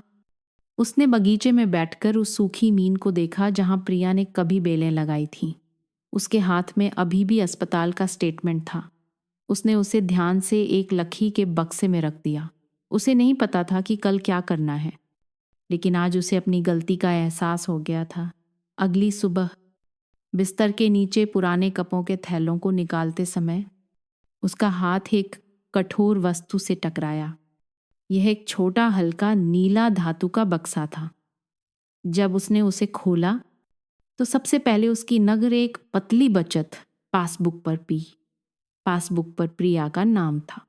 [SPEAKER 1] उसने बगीचे में बैठकर उस सूखी मीन को देखा जहां प्रिया ने कभी बेलें लगाई थीं। उसके हाथ में अभी भी अस्पताल का स्टेटमेंट था। उसने उसे ध्यान से एक लकड़ी के बक्से में रख दिया। उसे नहीं पता था कि कल क्या करना है, लेकिन आज उसे अपनी गलती का एहसास हो गया था। अगली सुबह बिस्तर के नीचे पुराने कपों के थैलों को निकालते समय उसका हाथ एक कठोर वस्तु से टकराया। यह एक छोटा हल्का नीला धातु का बक्सा था। जब उसने उसे खोला तो सबसे पहले उसकी नज़र एक पतली बचत पासबुक पर पी। पासबुक पर प्रिया का नाम था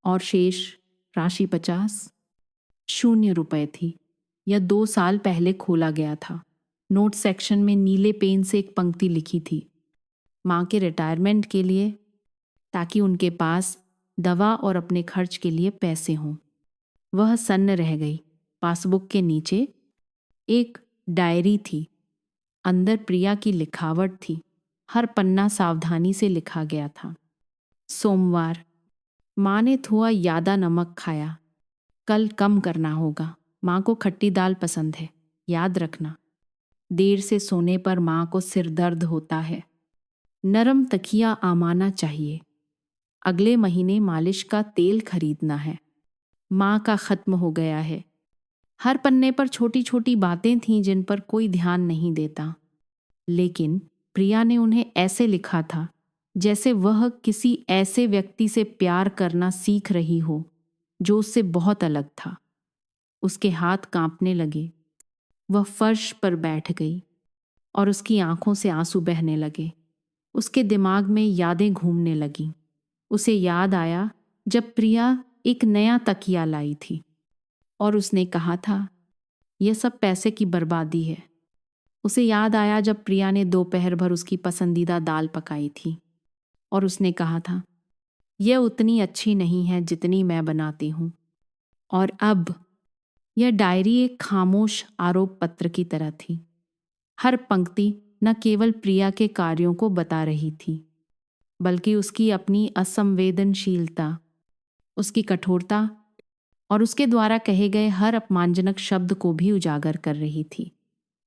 [SPEAKER 1] और शेष राशि 50 रुपए थी। यह 2 साल पहले खोला गया था। नोट सेक्शन में नीले पेन से एक पंक्ति लिखी थी, माँ के रिटायरमेंट के लिए, ताकि उनके पास दवा और अपने खर्च के लिए पैसे हों। वह सन्न रह गई। पासबुक के नीचे एक डायरी थी। अंदर प्रिया की लिखावट थी। हर पन्ना सावधानी से लिखा गया था। सोमवार, माँ ने थोड़ा यादा नमक खाया। कल कम करना होगा। माँ को खट्टी दाल पसंद है, याद रखना। देर से सोने पर माँ को सिर दर्द होता है। नरम तकिया आमाना चाहिए। अगले महीने मालिश का तेल खरीदना है। माँ का खत्म हो गया है। हर पन्ने पर छोटी छोटी बातें थीं जिन पर कोई ध्यान नहीं देता, लेकिन प्रिया ने उन्हें ऐसे लिखा था जैसे वह किसी ऐसे व्यक्ति से प्यार करना सीख रही हो जो उससे बहुत अलग था। उसके हाथ कांपने लगे। वह फर्श पर बैठ गई और उसकी आंखों से आंसू बहने लगे। उसके दिमाग में यादें घूमने लगीं। उसे याद आया जब प्रिया एक नया तकिया लाई थी और उसने कहा था, यह सब पैसे की बर्बादी है। उसे याद आया जब प्रिया ने दोपहर भर उसकी पसंदीदा दाल पकाई थी और उसने कहा था, यह उतनी अच्छी नहीं है जितनी मैं बनाती हूँ। और अब यह डायरी एक खामोश आरोप पत्र की तरह थी। हर पंक्ति न केवल प्रिया के कार्यों को बता रही थी, बल्कि उसकी अपनी असंवेदनशीलता, उसकी कठोरता और उसके द्वारा कहे गए हर अपमानजनक शब्द को भी उजागर कर रही थी।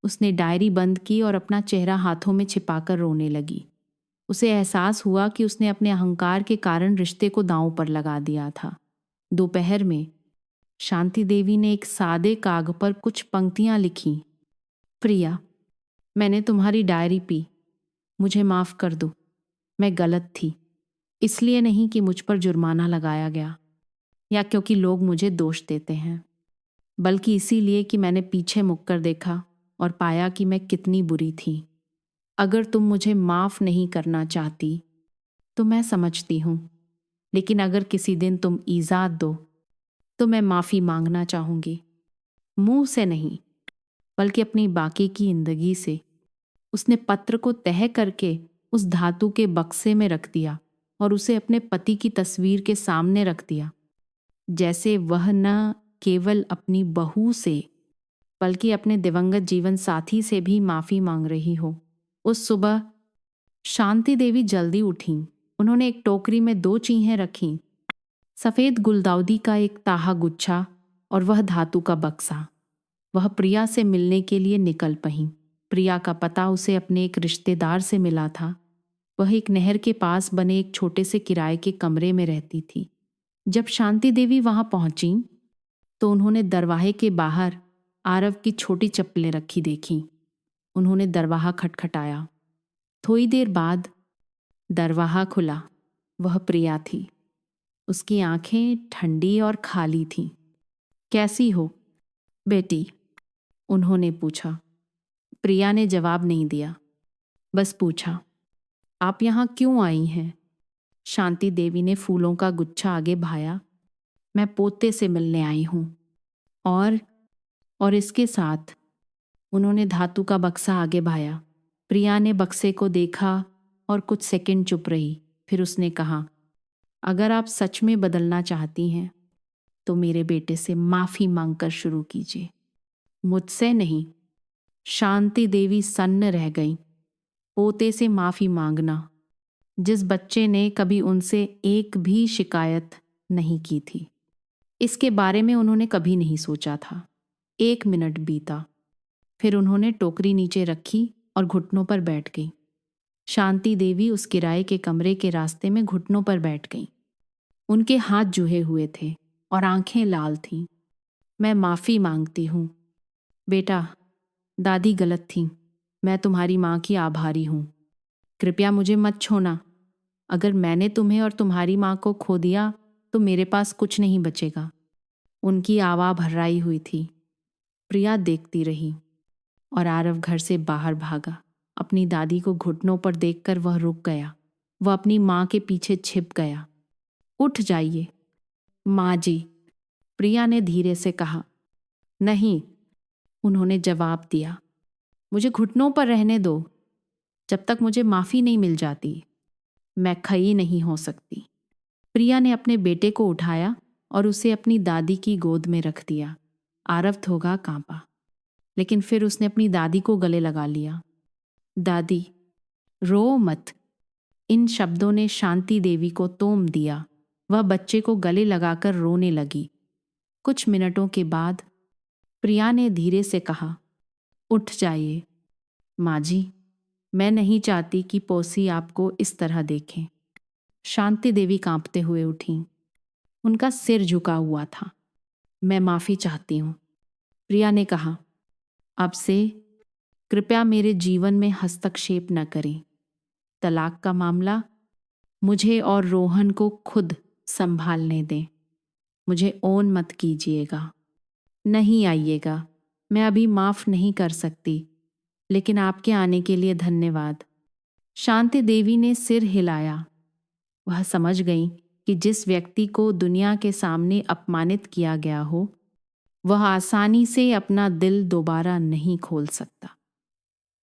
[SPEAKER 1] उसने डायरी बंद की और अपना चेहरा हाथों में छिपाकर रोने लगी। उसे एहसास हुआ कि उसने अपने अहंकार के कारण रिश्ते को दांव पर लगा दिया था। दोपहर में शांति देवी ने एक सादे कागज पर कुछ पंक्तियां लिखीं। प्रिया, मैंने तुम्हारी डायरी पी। मुझे माफ़ कर दो। मैं गलत थी। इसलिए नहीं कि मुझ पर जुर्माना लगाया गया या क्योंकि लोग मुझे दोष देते हैं, बल्कि इसीलिए कि मैंने पीछे मुड़कर देखा और पाया कि मैं कितनी बुरी थी। अगर तुम मुझे माफ़ नहीं करना चाहती तो मैं समझती हूँ, लेकिन अगर किसी दिन तुम इजाज़त दो तो मैं माफ़ी मांगना चाहूँगी। मुंह से नहीं, बल्कि अपनी बाकी की जिंदगी से। उसने पत्र को तह करके उस धातु के बक्से में रख दिया और उसे अपने पति की तस्वीर के सामने रख दिया, जैसे वह न केवल अपनी बहू से बल्कि अपने दिवंगत जीवन साथी से भी माफ़ी मांग रही हो। उस सुबह शांति देवी जल्दी उठीं। उन्होंने एक टोकरी में 2 चीज़ें रखीं, सफ़ेद गुलदाउदी का एक ताहा गुच्छा और वह धातु का बक्सा। वह प्रिया से मिलने के लिए निकल पहीं। प्रिया का पता उसे अपने एक रिश्तेदार से मिला था। वह एक नहर के पास बने एक छोटे से किराए के कमरे में रहती थी। जब शांति देवी वहां पहुंची तो उन्होंने दरवाजे के बाहर आरव की छोटी चप्पलें रखी देखीं। उन्होंने दरवाजा खटखटाया। थोड़ी देर बाद दरवाजा खुला। वह प्रिया थी। उसकी आंखें ठंडी और खाली थीं। कैसी हो बेटी? उन्होंने पूछा। प्रिया ने जवाब नहीं दिया, बस पूछा, आप यहाँ क्यों आई हैं? शांति देवी ने फूलों का गुच्छा आगे भाया। मैं पोते से मिलने आई हूँ। और इसके साथ उन्होंने धातु का बक्सा आगे भाया। प्रिया ने बक्से को देखा और कुछ सेकंड चुप रही। फिर उसने कहा, अगर आप सच में बदलना चाहती हैं तो मेरे बेटे से माफ़ी मांगकर शुरू कीजिए, मुझसे नहीं। शांति देवी सन्न रह गई। पोते से माफ़ी मांगना, जिस बच्चे ने कभी उनसे एक भी शिकायत नहीं की थी। इसके बारे में उन्होंने कभी नहीं सोचा था। 1 मिनट बीता। फिर उन्होंने टोकरी नीचे रखी और घुटनों पर बैठ गई। शांति देवी उस किराए के कमरे के रास्ते में घुटनों पर बैठ गई। उनके हाथ जुहे हुए थे और आंखें लाल थीं। मैं माफ़ी मांगती हूँ बेटा, दादी गलत थी। मैं तुम्हारी माँ की आभारी हूँ। कृपया मुझे मत छोड़ना। अगर मैंने तुम्हें और तुम्हारी माँ को खो दिया तो मेरे पास कुछ नहीं बचेगा। उनकी आवाज़ भर्राई हुई थी। प्रिया देखती रही और आरव घर से बाहर भागा। अपनी दादी को घुटनों पर देखकर वह रुक गया। वह अपनी माँ के पीछे छिप गया। उठ जाइए माँ जी, प्रिया ने धीरे से कहा। नहीं, उन्होंने जवाब दिया, मुझे घुटनों पर रहने दो जब तक मुझे माफ़ी नहीं मिल जाती। मैं खई नहीं हो सकती। प्रिया ने अपने बेटे को उठाया और उसे अपनी दादी की गोद में रख दिया। आरव थोड़ा कांपा, लेकिन फिर उसने अपनी दादी को गले लगा लिया। दादी, रो मत। इन शब्दों ने शांति देवी को तोम दिया। वह बच्चे को गले लगाकर रोने लगी। कुछ मिनटों के बाद प्रिया ने धीरे से कहा, उठ जाइए माँ जी, मैं नहीं चाहती कि पौसी आपको इस तरह देखें। शांति देवी कांपते हुए उठी। उनका सिर झुका हुआ था। मैं माफ़ी चाहती हूँ, प्रिया ने कहा। अब से कृपया मेरे जीवन में हस्तक्षेप न करें। तलाक का मामला मुझे और रोहन को खुद संभालने दें। मुझे ओन मत कीजिएगा। नहीं आइएगा, मैं अभी माफ़ नहीं कर सकती, लेकिन आपके आने के लिए धन्यवाद। शांति देवी ने सिर हिलाया। वह समझ गई कि जिस व्यक्ति को दुनिया के सामने अपमानित किया गया हो, वह आसानी से अपना दिल दोबारा नहीं खोल सकता।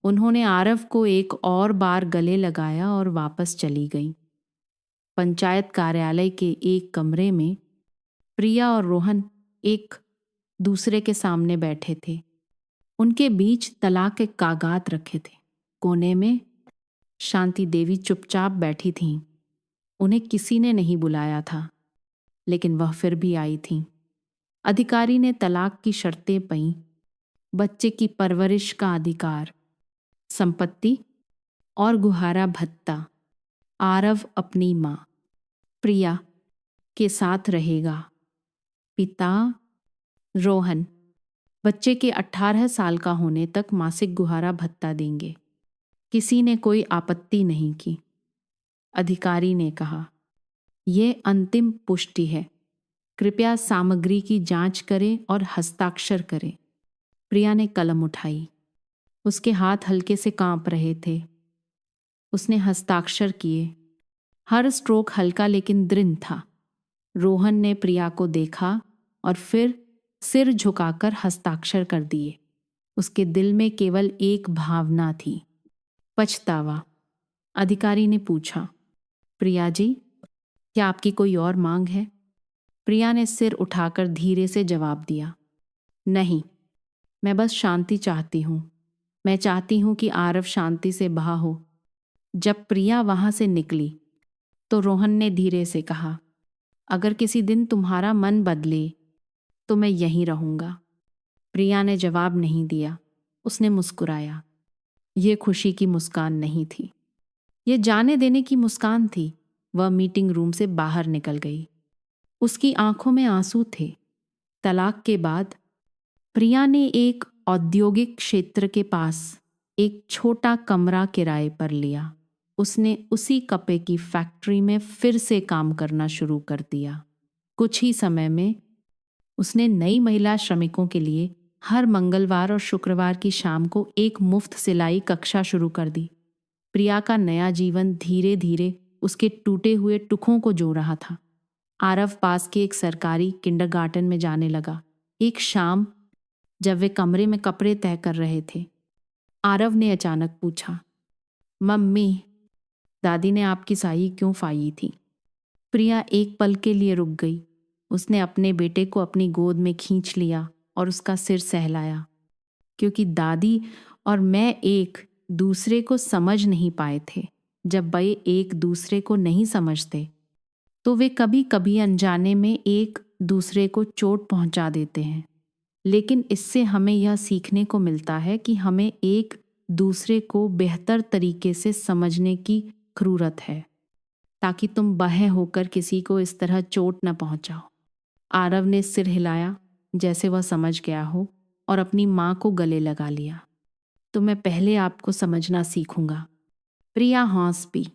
[SPEAKER 1] उन्होंने आरव को एक और बार गले लगाया और वापस चली गई। पंचायत कार्यालय के एक कमरे में प्रिया और रोहन एक दूसरे के सामने बैठे थे। उनके बीच तलाक के कागजात रखे थे। कोने में शांति देवी चुपचाप बैठी थीं। उन्हें किसी ने नहीं बुलाया था, लेकिन वह फिर भी आई थीं। अधिकारी ने तलाक की शर्तें पईं, बच्चे की परवरिश का अधिकार, संपत्ति और गुहारा भत्ता। आरव अपनी माँ प्रिया के साथ रहेगा। पिता रोहन बच्चे के 18 साल का होने तक मासिक गुहारा भत्ता देंगे। किसी ने कोई आपत्ति नहीं की। अधिकारी ने कहा, यह अंतिम पुष्टि है। कृपया सामग्री की जांच करें और हस्ताक्षर करें। प्रिया ने कलम उठाई। उसके हाथ हल्के से कांप रहे थे। उसने हस्ताक्षर किए। हर स्ट्रोक हल्का लेकिन दृढ़ था। रोहन ने प्रिया को देखा और फिर सिर झुकाकर हस्ताक्षर कर दिए। उसके दिल में केवल एक भावना थी, पछतावा। अधिकारी ने पूछा, प्रिया जी, क्या आपकी कोई और मांग है? प्रिया ने सिर उठाकर धीरे से जवाब दिया, नहीं, मैं बस शांति चाहती हूँ। मैं चाहती हूँ कि आरव शांति से बहा हो। जब प्रिया वहां से निकली तो रोहन ने धीरे से कहा, अगर किसी दिन तुम्हारा मन बदले तो मैं यहीं रहूंगा। प्रिया ने जवाब नहीं दिया। उसने मुस्कुराया। ये खुशी की मुस्कान नहीं थी, ये जाने देने की मुस्कान थी। वह मीटिंग रूम से बाहर निकल गई। उसकी आंखों में आंसू थे। तलाक के बाद प्रिया ने एक औद्योगिक क्षेत्र के पास एक छोटा कमरा किराए पर लिया। उसने उसी कपड़े की फैक्ट्री में फिर से काम करना शुरू कर दिया। कुछ ही समय में उसने नई महिला श्रमिकों के लिए हर मंगलवार और शुक्रवार की शाम को एक मुफ्त सिलाई कक्षा शुरू कर दी। प्रिया का नया जीवन धीरे धीरे उसके टूटे हुए टुकड़ों को जोड़ रहा था। आरव पास के एक सरकारी किंडरगार्टन में जाने लगा। एक शाम जब वे कमरे में कपड़े तय कर रहे थे, आरव ने अचानक पूछा, मम्मी, दादी ने आपकी साई क्यों फाई थी? प्रिया एक पल के लिए रुक गई। उसने अपने बेटे को अपनी गोद में खींच लिया और उसका सिर सहलाया। क्योंकि दादी और मैं एक दूसरे को समझ नहीं पाए थे। जब वे एक दूसरे को नहीं समझते तो वे कभी कभी अनजाने में एक दूसरे को चोट पहुंचा देते हैं। लेकिन इससे हमें यह सीखने को मिलता है कि हमें एक दूसरे को बेहतर तरीके से समझने की ज़रूरत है, ताकि तुम बाह्य होकर किसी को इस तरह चोट न पहुंचाओ। आरव ने सिर हिलाया जैसे वह समझ गया हो और अपनी माँ को गले लगा लिया। तो मैं पहले आपको समझना सीखूंगा। प्रिया हौंस पी।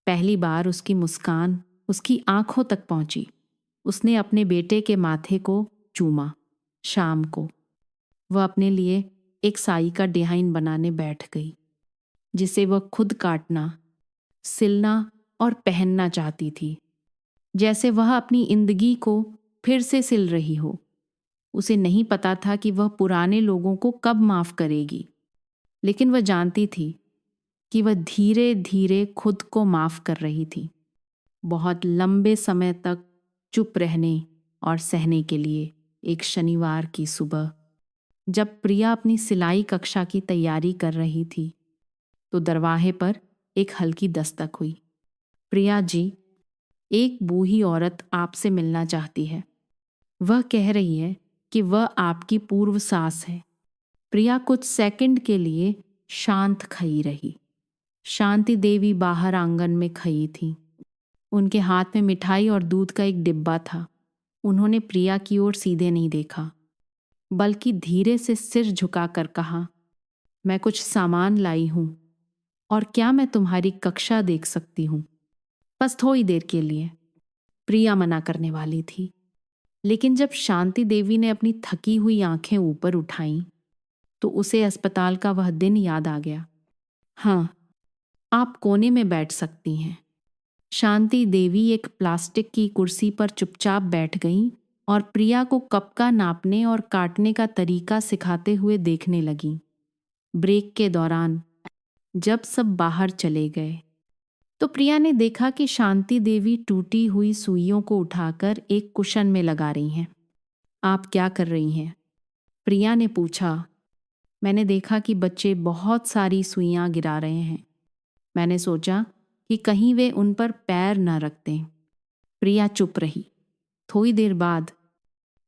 [SPEAKER 1] पहली बार उसकी मुस्कान उसकी आंखों तक पहुंची। उसने अपने बेटे के माथे को चूमा। शाम को वह अपने लिए एक साई का डिजाइन बनाने बैठ गई, जिसे वह खुद काटना, सिलना और पहनना चाहती थी, जैसे वह अपनी जिंदगी को फिर से सिल रही हो। उसे नहीं पता था कि वह पुराने लोगों को कब माफ करेगी, लेकिन वह जानती थी कि वह धीरे धीरे खुद को माफ कर रही थी। बहुत लंबे समय तक चुप रहने और सहने के लिए। एक शनिवार की सुबह जब प्रिया अपनी सिलाई कक्षा की तैयारी कर रही थी तो दरवाजे पर एक हल्की दस्तक हुई। प्रिया जी, एक बूढ़ी औरत आपसे मिलना चाहती है। वह कह रही है कि वह आपकी पूर्व सास है। प्रिया कुछ सेकंड के लिए शांत खड़ी रही। शांति देवी बाहर आंगन में खड़ी थी। उनके हाथ में मिठाई और दूध का एक डिब्बा था। उन्होंने प्रिया की ओर सीधे नहीं देखा, बल्कि धीरे से सिर झुकाकर कहा, मैं कुछ सामान लाई हूं और क्या मैं तुम्हारी कक्षा देख सकती हूं? बस थोड़ी देर के लिए। प्रिया मना करने वाली थी, लेकिन जब शांति देवी ने अपनी थकी हुई आंखें ऊपर उठाईं तो उसे अस्पताल का वह दिन याद आ गया। हाँ, आप कोने में बैठ सकती हैं। शांति देवी एक प्लास्टिक की कुर्सी पर चुपचाप बैठ गईं और प्रिया को कप का नापने और काटने का तरीका सिखाते हुए देखने लगीं। ब्रेक के दौरान जब सब बाहर चले गए तो प्रिया ने देखा कि शांति देवी टूटी हुई सुइयों को उठाकर एक कुशन में लगा रही हैं। आप क्या कर रही हैं? प्रिया ने पूछा। मैंने देखा कि बच्चे बहुत सारी सुइयां गिरा रहे हैं। मैंने सोचा कि कहीं वे उन पर पैर न रख दें। प्रिया चुप रही। थोड़ी देर बाद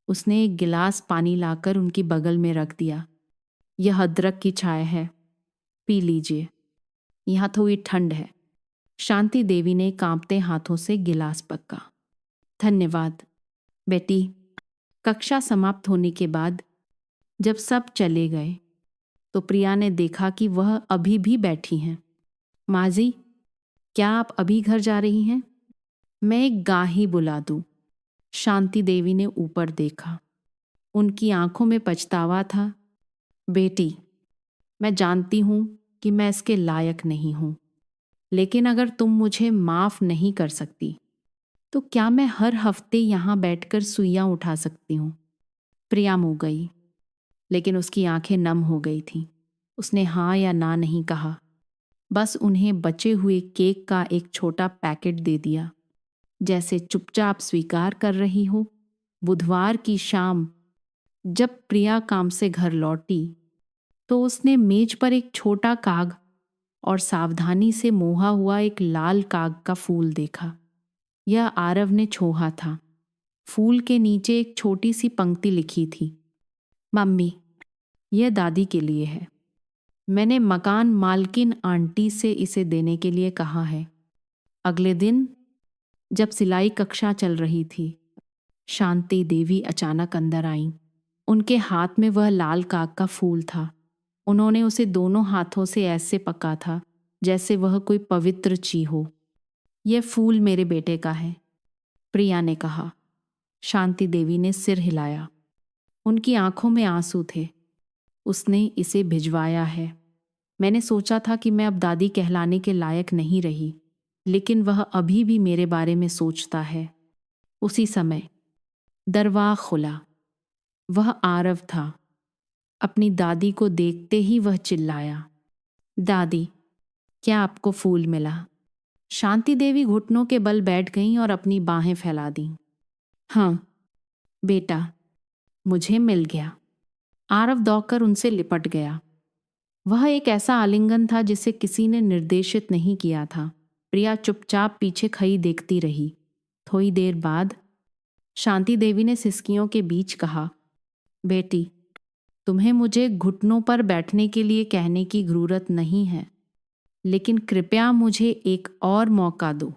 [SPEAKER 1] उसने एक गिलास पानी लाकर उनकी बगल में रख दिया। यह अदरक की चाय है, पी लीजिए, यहाँ थोड़ी ठंड है। शांति देवी ने कांपते हाथों से गिलास पक्का। धन्यवाद बेटी। कक्षा समाप्त होने के बाद जब सब चले गए तो प्रिया ने देखा कि वह अभी भी बैठी हैं। माँ जी, क्या आप अभी घर जा रही हैं? मैं एक गाही बुला दूं? शांति देवी ने ऊपर देखा। उनकी आंखों में पछतावा था। बेटी, मैं जानती हूं कि मैं इसके लायक नहीं हूं, लेकिन अगर तुम मुझे माफ नहीं कर सकती तो क्या मैं हर हफ्ते यहां बैठकर सुइयां उठा सकती हूं? प्रिया मुँह गई, लेकिन उसकी आंखें नम हो गई थीं। उसने हाँ या ना नहीं कहा, बस उन्हें बचे हुए केक का एक छोटा पैकेट दे दिया, जैसे चुपचाप स्वीकार कर रही हो। बुधवार की शाम जब प्रिया काम से घर लौटी तो उसने मेज पर एक छोटा काग और सावधानी से मोहा हुआ एक लाल काग का फूल देखा। यह आरव ने छोहा था। फूल के नीचे एक छोटी सी पंक्ति लिखी थी, मम्मी, यह दादी के लिए है। मैंने मकान मालकिन आंटी से इसे देने के लिए कहा है। अगले दिन जब सिलाई कक्षा चल रही थी, शांति देवी अचानक अंदर आईं। उनके हाथ में वह लाल काग का फूल था। उन्होंने उसे दोनों हाथों से ऐसे पकड़ा था जैसे वह कोई पवित्र चीज हो। यह फूल मेरे बेटे का है, प्रिया ने कहा। शांति देवी ने सिर हिलाया। उनकी आंखों में आंसू थे। उसने इसे भिजवाया है। मैंने सोचा था कि मैं अब दादी कहलाने के लायक नहीं रही, लेकिन वह अभी भी मेरे बारे में सोचता है। उसी समय दरवाज़ा खुला। वह आरव था। अपनी दादी को देखते ही वह चिल्लाया, दादी, क्या आपको फूल मिला? शांति देवी घुटनों के बल बैठ गईं और अपनी बाहें फैला दीं। हाँ बेटा, मुझे मिल गया। आरव दौड़कर उनसे लिपट गया। वह एक ऐसा आलिंगन था जिसे किसी ने निर्देशित नहीं किया था। प्रिया चुपचाप पीछे खड़ी देखती रही। थोड़ी देर बाद शांति देवी ने सिसकियों के बीच कहा, बेटी, तुम्हें मुझे घुटनों पर बैठने के लिए कहने की जरूरत नहीं है, लेकिन कृपया मुझे एक और मौका दो।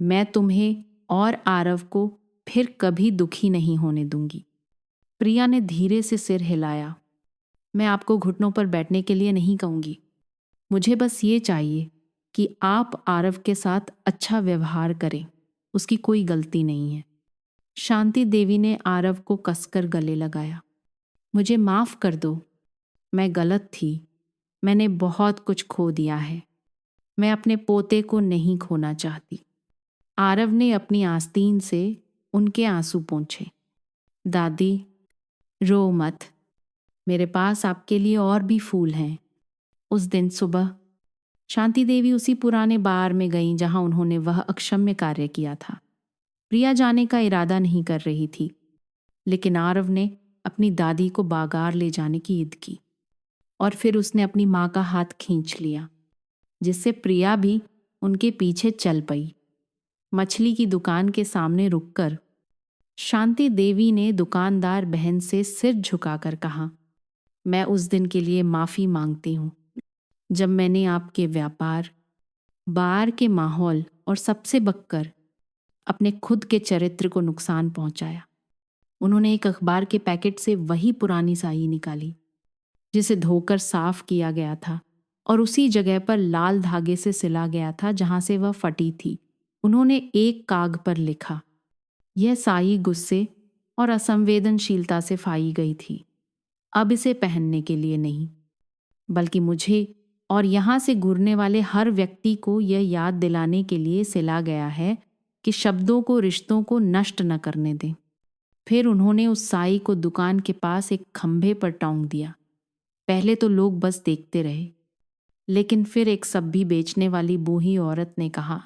[SPEAKER 1] मैं तुम्हें और आरव को फिर कभी दुखी नहीं होने दूंगी। प्रिया ने धीरे से सिर हिलाया। मैं आपको घुटनों पर बैठने के लिए नहीं कहूंगी। मुझे बस ये चाहिए कि आप आरव के साथ अच्छा व्यवहार करें। उसकी कोई गलती नहीं है। शांति देवी ने आरव को कसकर गले लगाया। मुझे माफ कर दो, मैं गलत थी। मैंने बहुत कुछ खो दिया है। मैं अपने पोते को नहीं खोना चाहती। आरव ने अपनी आस्तीन से उनके आंसू पोंछे। दादी, रो मत। मेरे पास आपके लिए और भी फूल हैं। उस दिन सुबह शांति देवी उसी पुराने बार में गईं जहां उन्होंने वह अक्षम्य कार्य किया था। प्रिया जाने का इरादा नहीं कर रही थी, लेकिन आरव ने अपनी दादी को बागार ले जाने की जिद की और फिर उसने अपनी माँ का हाथ खींच लिया, जिससे प्रिया भी उनके पीछे चल पई। मछली की दुकान के सामने रुककर शांति देवी ने दुकानदार बहन से सिर झुकाकर कहा, मैं उस दिन के लिए माफ़ी मांगती हूँ जब मैंने आपके व्यापार, बार के माहौल और सबसे बककर अपने खुद के चरित्र को नुकसान पहुंचाया। उन्होंने एक अखबार के पैकेट से वही पुरानी साई निकाली जिसे धोकर साफ किया गया था और उसी जगह पर लाल धागे से सिला गया था जहां से वह फटी थी। उन्होंने एक काग पर लिखा, यह साई गुस्से और असंवेदनशीलता से फाई गई थी। अब इसे पहनने के लिए नहीं, बल्कि मुझे और यहाँ से गुजरने वाले हर व्यक्ति को यह याद दिलाने के लिए सिला गया है कि शब्दों को, रिश्तों को नष्ट न करने दें। फिर उन्होंने उस साई को दुकान के पास एक खंभे पर टांग दिया। पहले तो लोग बस देखते रहे, लेकिन फिर एक सब्जी बेचने वाली बूढ़ी औरत ने कहा,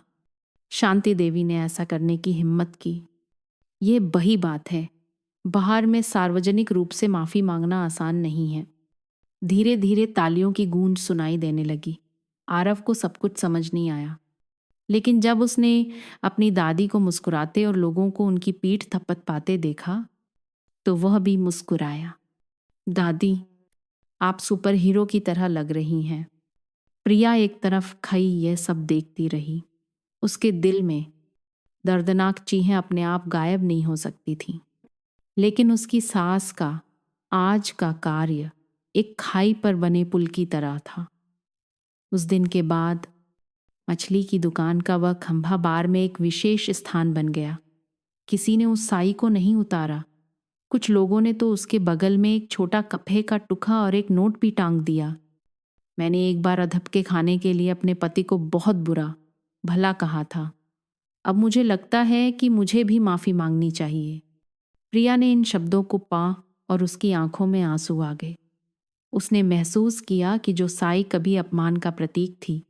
[SPEAKER 1] शांति देवी ने ऐसा करने की हिम्मत की। ये वही बात है, बाहर में सार्वजनिक रूप से माफ़ी मांगना आसान नहीं है। धीरे धीरे तालियों की गूंज सुनाई देने लगी। आरव को सब कुछ समझ नहीं आया, लेकिन जब उसने अपनी दादी को मुस्कुराते और लोगों को उनकी पीठ थपथपाते देखा तो वह भी मुस्कुराया। दादी, आप सुपर हीरो की तरह लग रही हैं। प्रिया एक तरफ खई यह सब देखती रही। उसके दिल में दर्दनाक चीखें अपने आप गायब नहीं हो सकती थीं, लेकिन उसकी सास का आज का कार्य एक खाई पर बने पुल की तरह था। उस दिन के बाद मछली की दुकान का वह खंभा बार में एक विशेष स्थान बन गया। किसी ने उस साई को नहीं उतारा। कुछ लोगों ने तो उसके बगल में एक छोटा कपड़े का टुकड़ा और एक नोट भी टांग दिया। मैंने एक बार अधप्पे खाने के लिए अपने पति को बहुत बुरा भला कहा था। अब मुझे लगता है कि मुझे भी माफ़ी मांगनी चाहिए। प्रिया ने इन शब्दों को पा और उसकी आंखों में आंसू आ गए। उसने महसूस किया कि जो साई कभी अपमान का प्रतीक थी,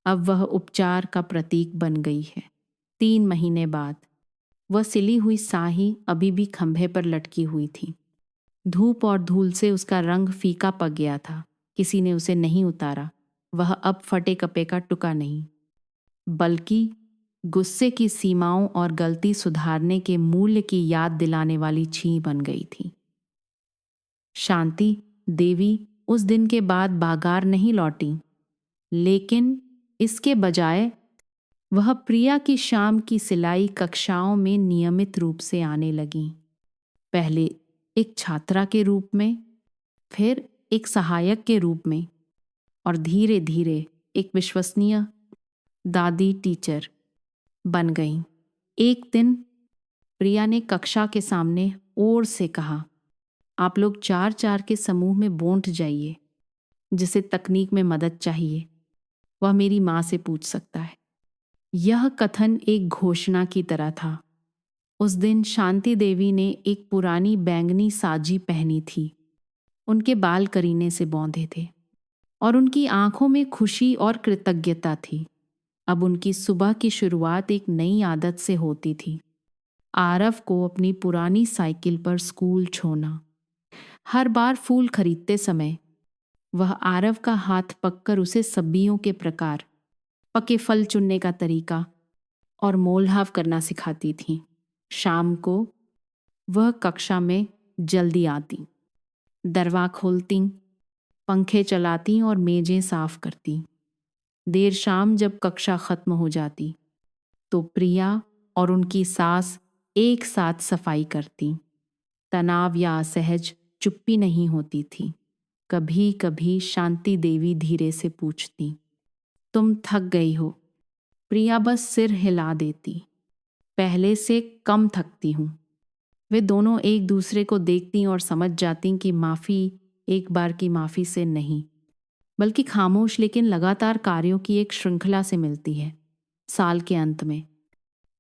[SPEAKER 1] अब वह उपचार का प्रतीक बन गई है। 3 महीने बाद वह सिली हुई साही अभी भी खंभे पर लटकी हुई थी। धूप और धूल से उसका रंग फीका पक गया था। किसी ने उसे नहीं उतारा। वह अब फटे कपड़े का टुकड़ा नहीं, बल्कि गुस्से की सीमाओं और गलती सुधारने के मूल्य की याद दिलाने वाली छी बन गई थी। शांति देवी उस दिन के बाद बागार नहीं लौटी, लेकिन इसके बजाय वह प्रिया की शाम की सिलाई कक्षाओं में नियमित रूप से आने लगीं। पहले एक छात्रा के रूप में, फिर एक सहायक के रूप में और धीरे धीरे एक विश्वसनीय दादी टीचर बन गईं। एक दिन प्रिया ने कक्षा के सामने ओर से कहा, आप लोग 4-4 के समूह में बौंठ जाइए। जिसे तकनीक में मदद चाहिए वह मेरी माँ से पूछ सकता है। यह कथन एक घोषणा की तरह था। उस दिन शांति देवी ने एक पुरानी बैंगनी साजी पहनी थी। उनके बाल करीने से बौंधे थे और उनकी आंखों में खुशी और कृतज्ञता थी। अब उनकी सुबह की शुरुआत एक नई आदत से होती थी, आरव को अपनी पुरानी साइकिल पर स्कूल छोड़ना। हर बार फूल खरीदते समय वह आरव का हाथ पककर उसे सब्जियों के प्रकार, पके फल चुनने का तरीका और मोलभाव करना सिखाती थी। शाम को वह कक्षा में जल्दी आती, दरवाज़ा खोलती, पंखे चलाती और मेजें साफ करती। देर शाम जब कक्षा खत्म हो जाती तो प्रिया और उनकी सास एक साथ सफाई करती। तनाव या असहज चुप्पी नहीं होती थी। कभी कभी शांति देवी धीरे से पूछती, तुम थक गई हो? प्रिया बस सिर हिला देती, पहले से कम थकती हूँ। वे दोनों एक दूसरे को देखती और समझ जाती कि माफ़ी एक बार की माफ़ी से नहीं, बल्कि खामोश लेकिन लगातार कार्यों की एक श्रृंखला से मिलती है। साल के अंत में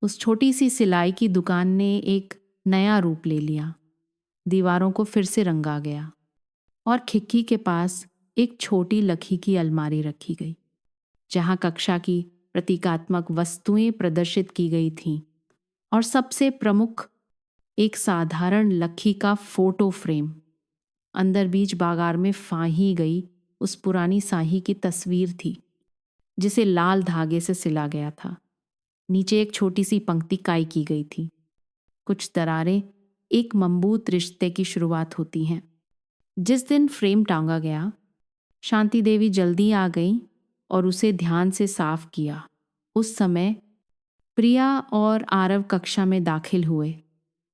[SPEAKER 1] उस छोटी सी सिलाई की दुकान ने एक नया रूप ले लिया। दीवारों को फिर से रंगा गया और खिड़की के पास एक छोटी लकड़ी की अलमारी रखी गई। जहाँ कक्षा की प्रतीकात्मक वस्तुएं प्रदर्शित की गई थीं और सबसे प्रमुख एक साधारण लक्की का फोटो फ्रेम। अंदर बीच बागार में फाही गई उस पुरानी शाही की तस्वीर थी जिसे लाल धागे से सिला गया था। नीचे एक छोटी सी पंक्ति काई की गई थी। कुछ दरारें एक मजबूत रिश्ते की शुरुआत होती हैं। जिस दिन फ्रेम टांगा गया, शांति देवी जल्दी आ गई और उसे ध्यान से साफ किया। उस समय प्रिया और आरव कक्षा में दाखिल हुए।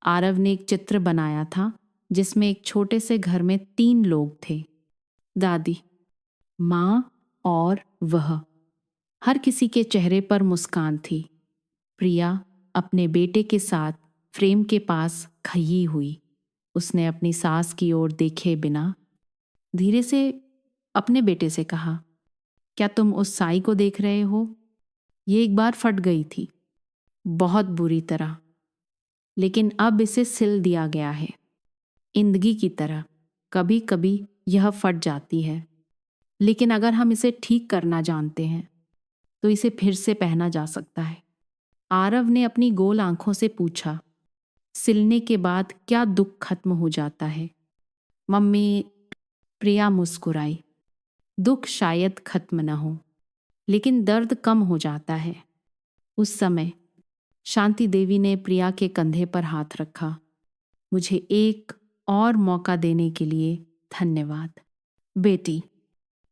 [SPEAKER 1] आरव ने एक चित्र बनाया था जिसमें एक छोटे से घर में 3 लोग थे, दादी, माँ और वह। हर किसी के चेहरे पर मुस्कान थी। प्रिया अपने बेटे के साथ फ्रेम के पास खई हुई। उसने अपनी सास की ओर देखे बिना धीरे से अपने बेटे से कहा, क्या तुम उस साई को देख रहे हो? ये एक बार फट गई थी, बहुत बुरी तरह, लेकिन अब इसे सिल दिया गया है। इंदगी की तरह कभी कभी यह फट जाती है, लेकिन अगर हम इसे ठीक करना जानते हैं तो इसे फिर से पहना जा सकता है। आरव ने अपनी गोल आंखों से पूछा, सिलने के बाद क्या दुख खत्म हो जाता है? मम्मी, प्रिया मुस्कुराई। दुख शायद खत्म न हो, लेकिन दर्द कम हो जाता है। उस समय शांति देवी ने प्रिया के कंधे पर हाथ रखा। मुझे एक और मौका देने के लिए धन्यवाद बेटी,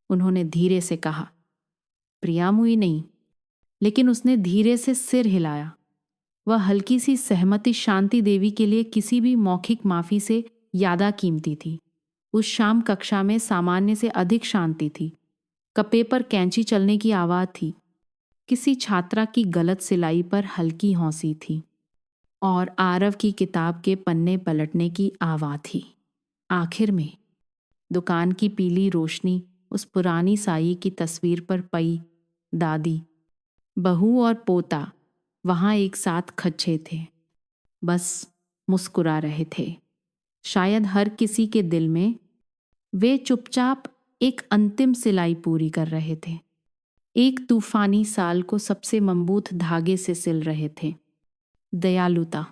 [SPEAKER 1] उन्होंने धीरे से कहा। प्रिया मुई नहीं, लेकिन उसने धीरे से सिर हिलाया। वह हल्की सी सहमति शांति देवी के लिए किसी भी मौखिक माफी से ज्यादा कीमती थी। उस शाम कक्षा में सामान्य से अधिक शांति थी। कपे पर कैंची चलने की आवाज थी। किसी छात्रा की गलत सिलाई पर हल्की हौंसी थी और आरव की किताब के पन्ने पलटने की आवाज थी। आखिर में दुकान की पीली रोशनी उस पुरानी साई की तस्वीर पर पई। दादी, बहू और पोता वहां एक साथ खच्चे थे, बस मुस्कुरा रहे थे। शायद हर किसी के दिल में वे चुपचाप एक अंतिम सिलाई पूरी कर रहे थे। एक तूफानी साल को सबसे मजबूत धागे से सिल रहे थे। दयालुता।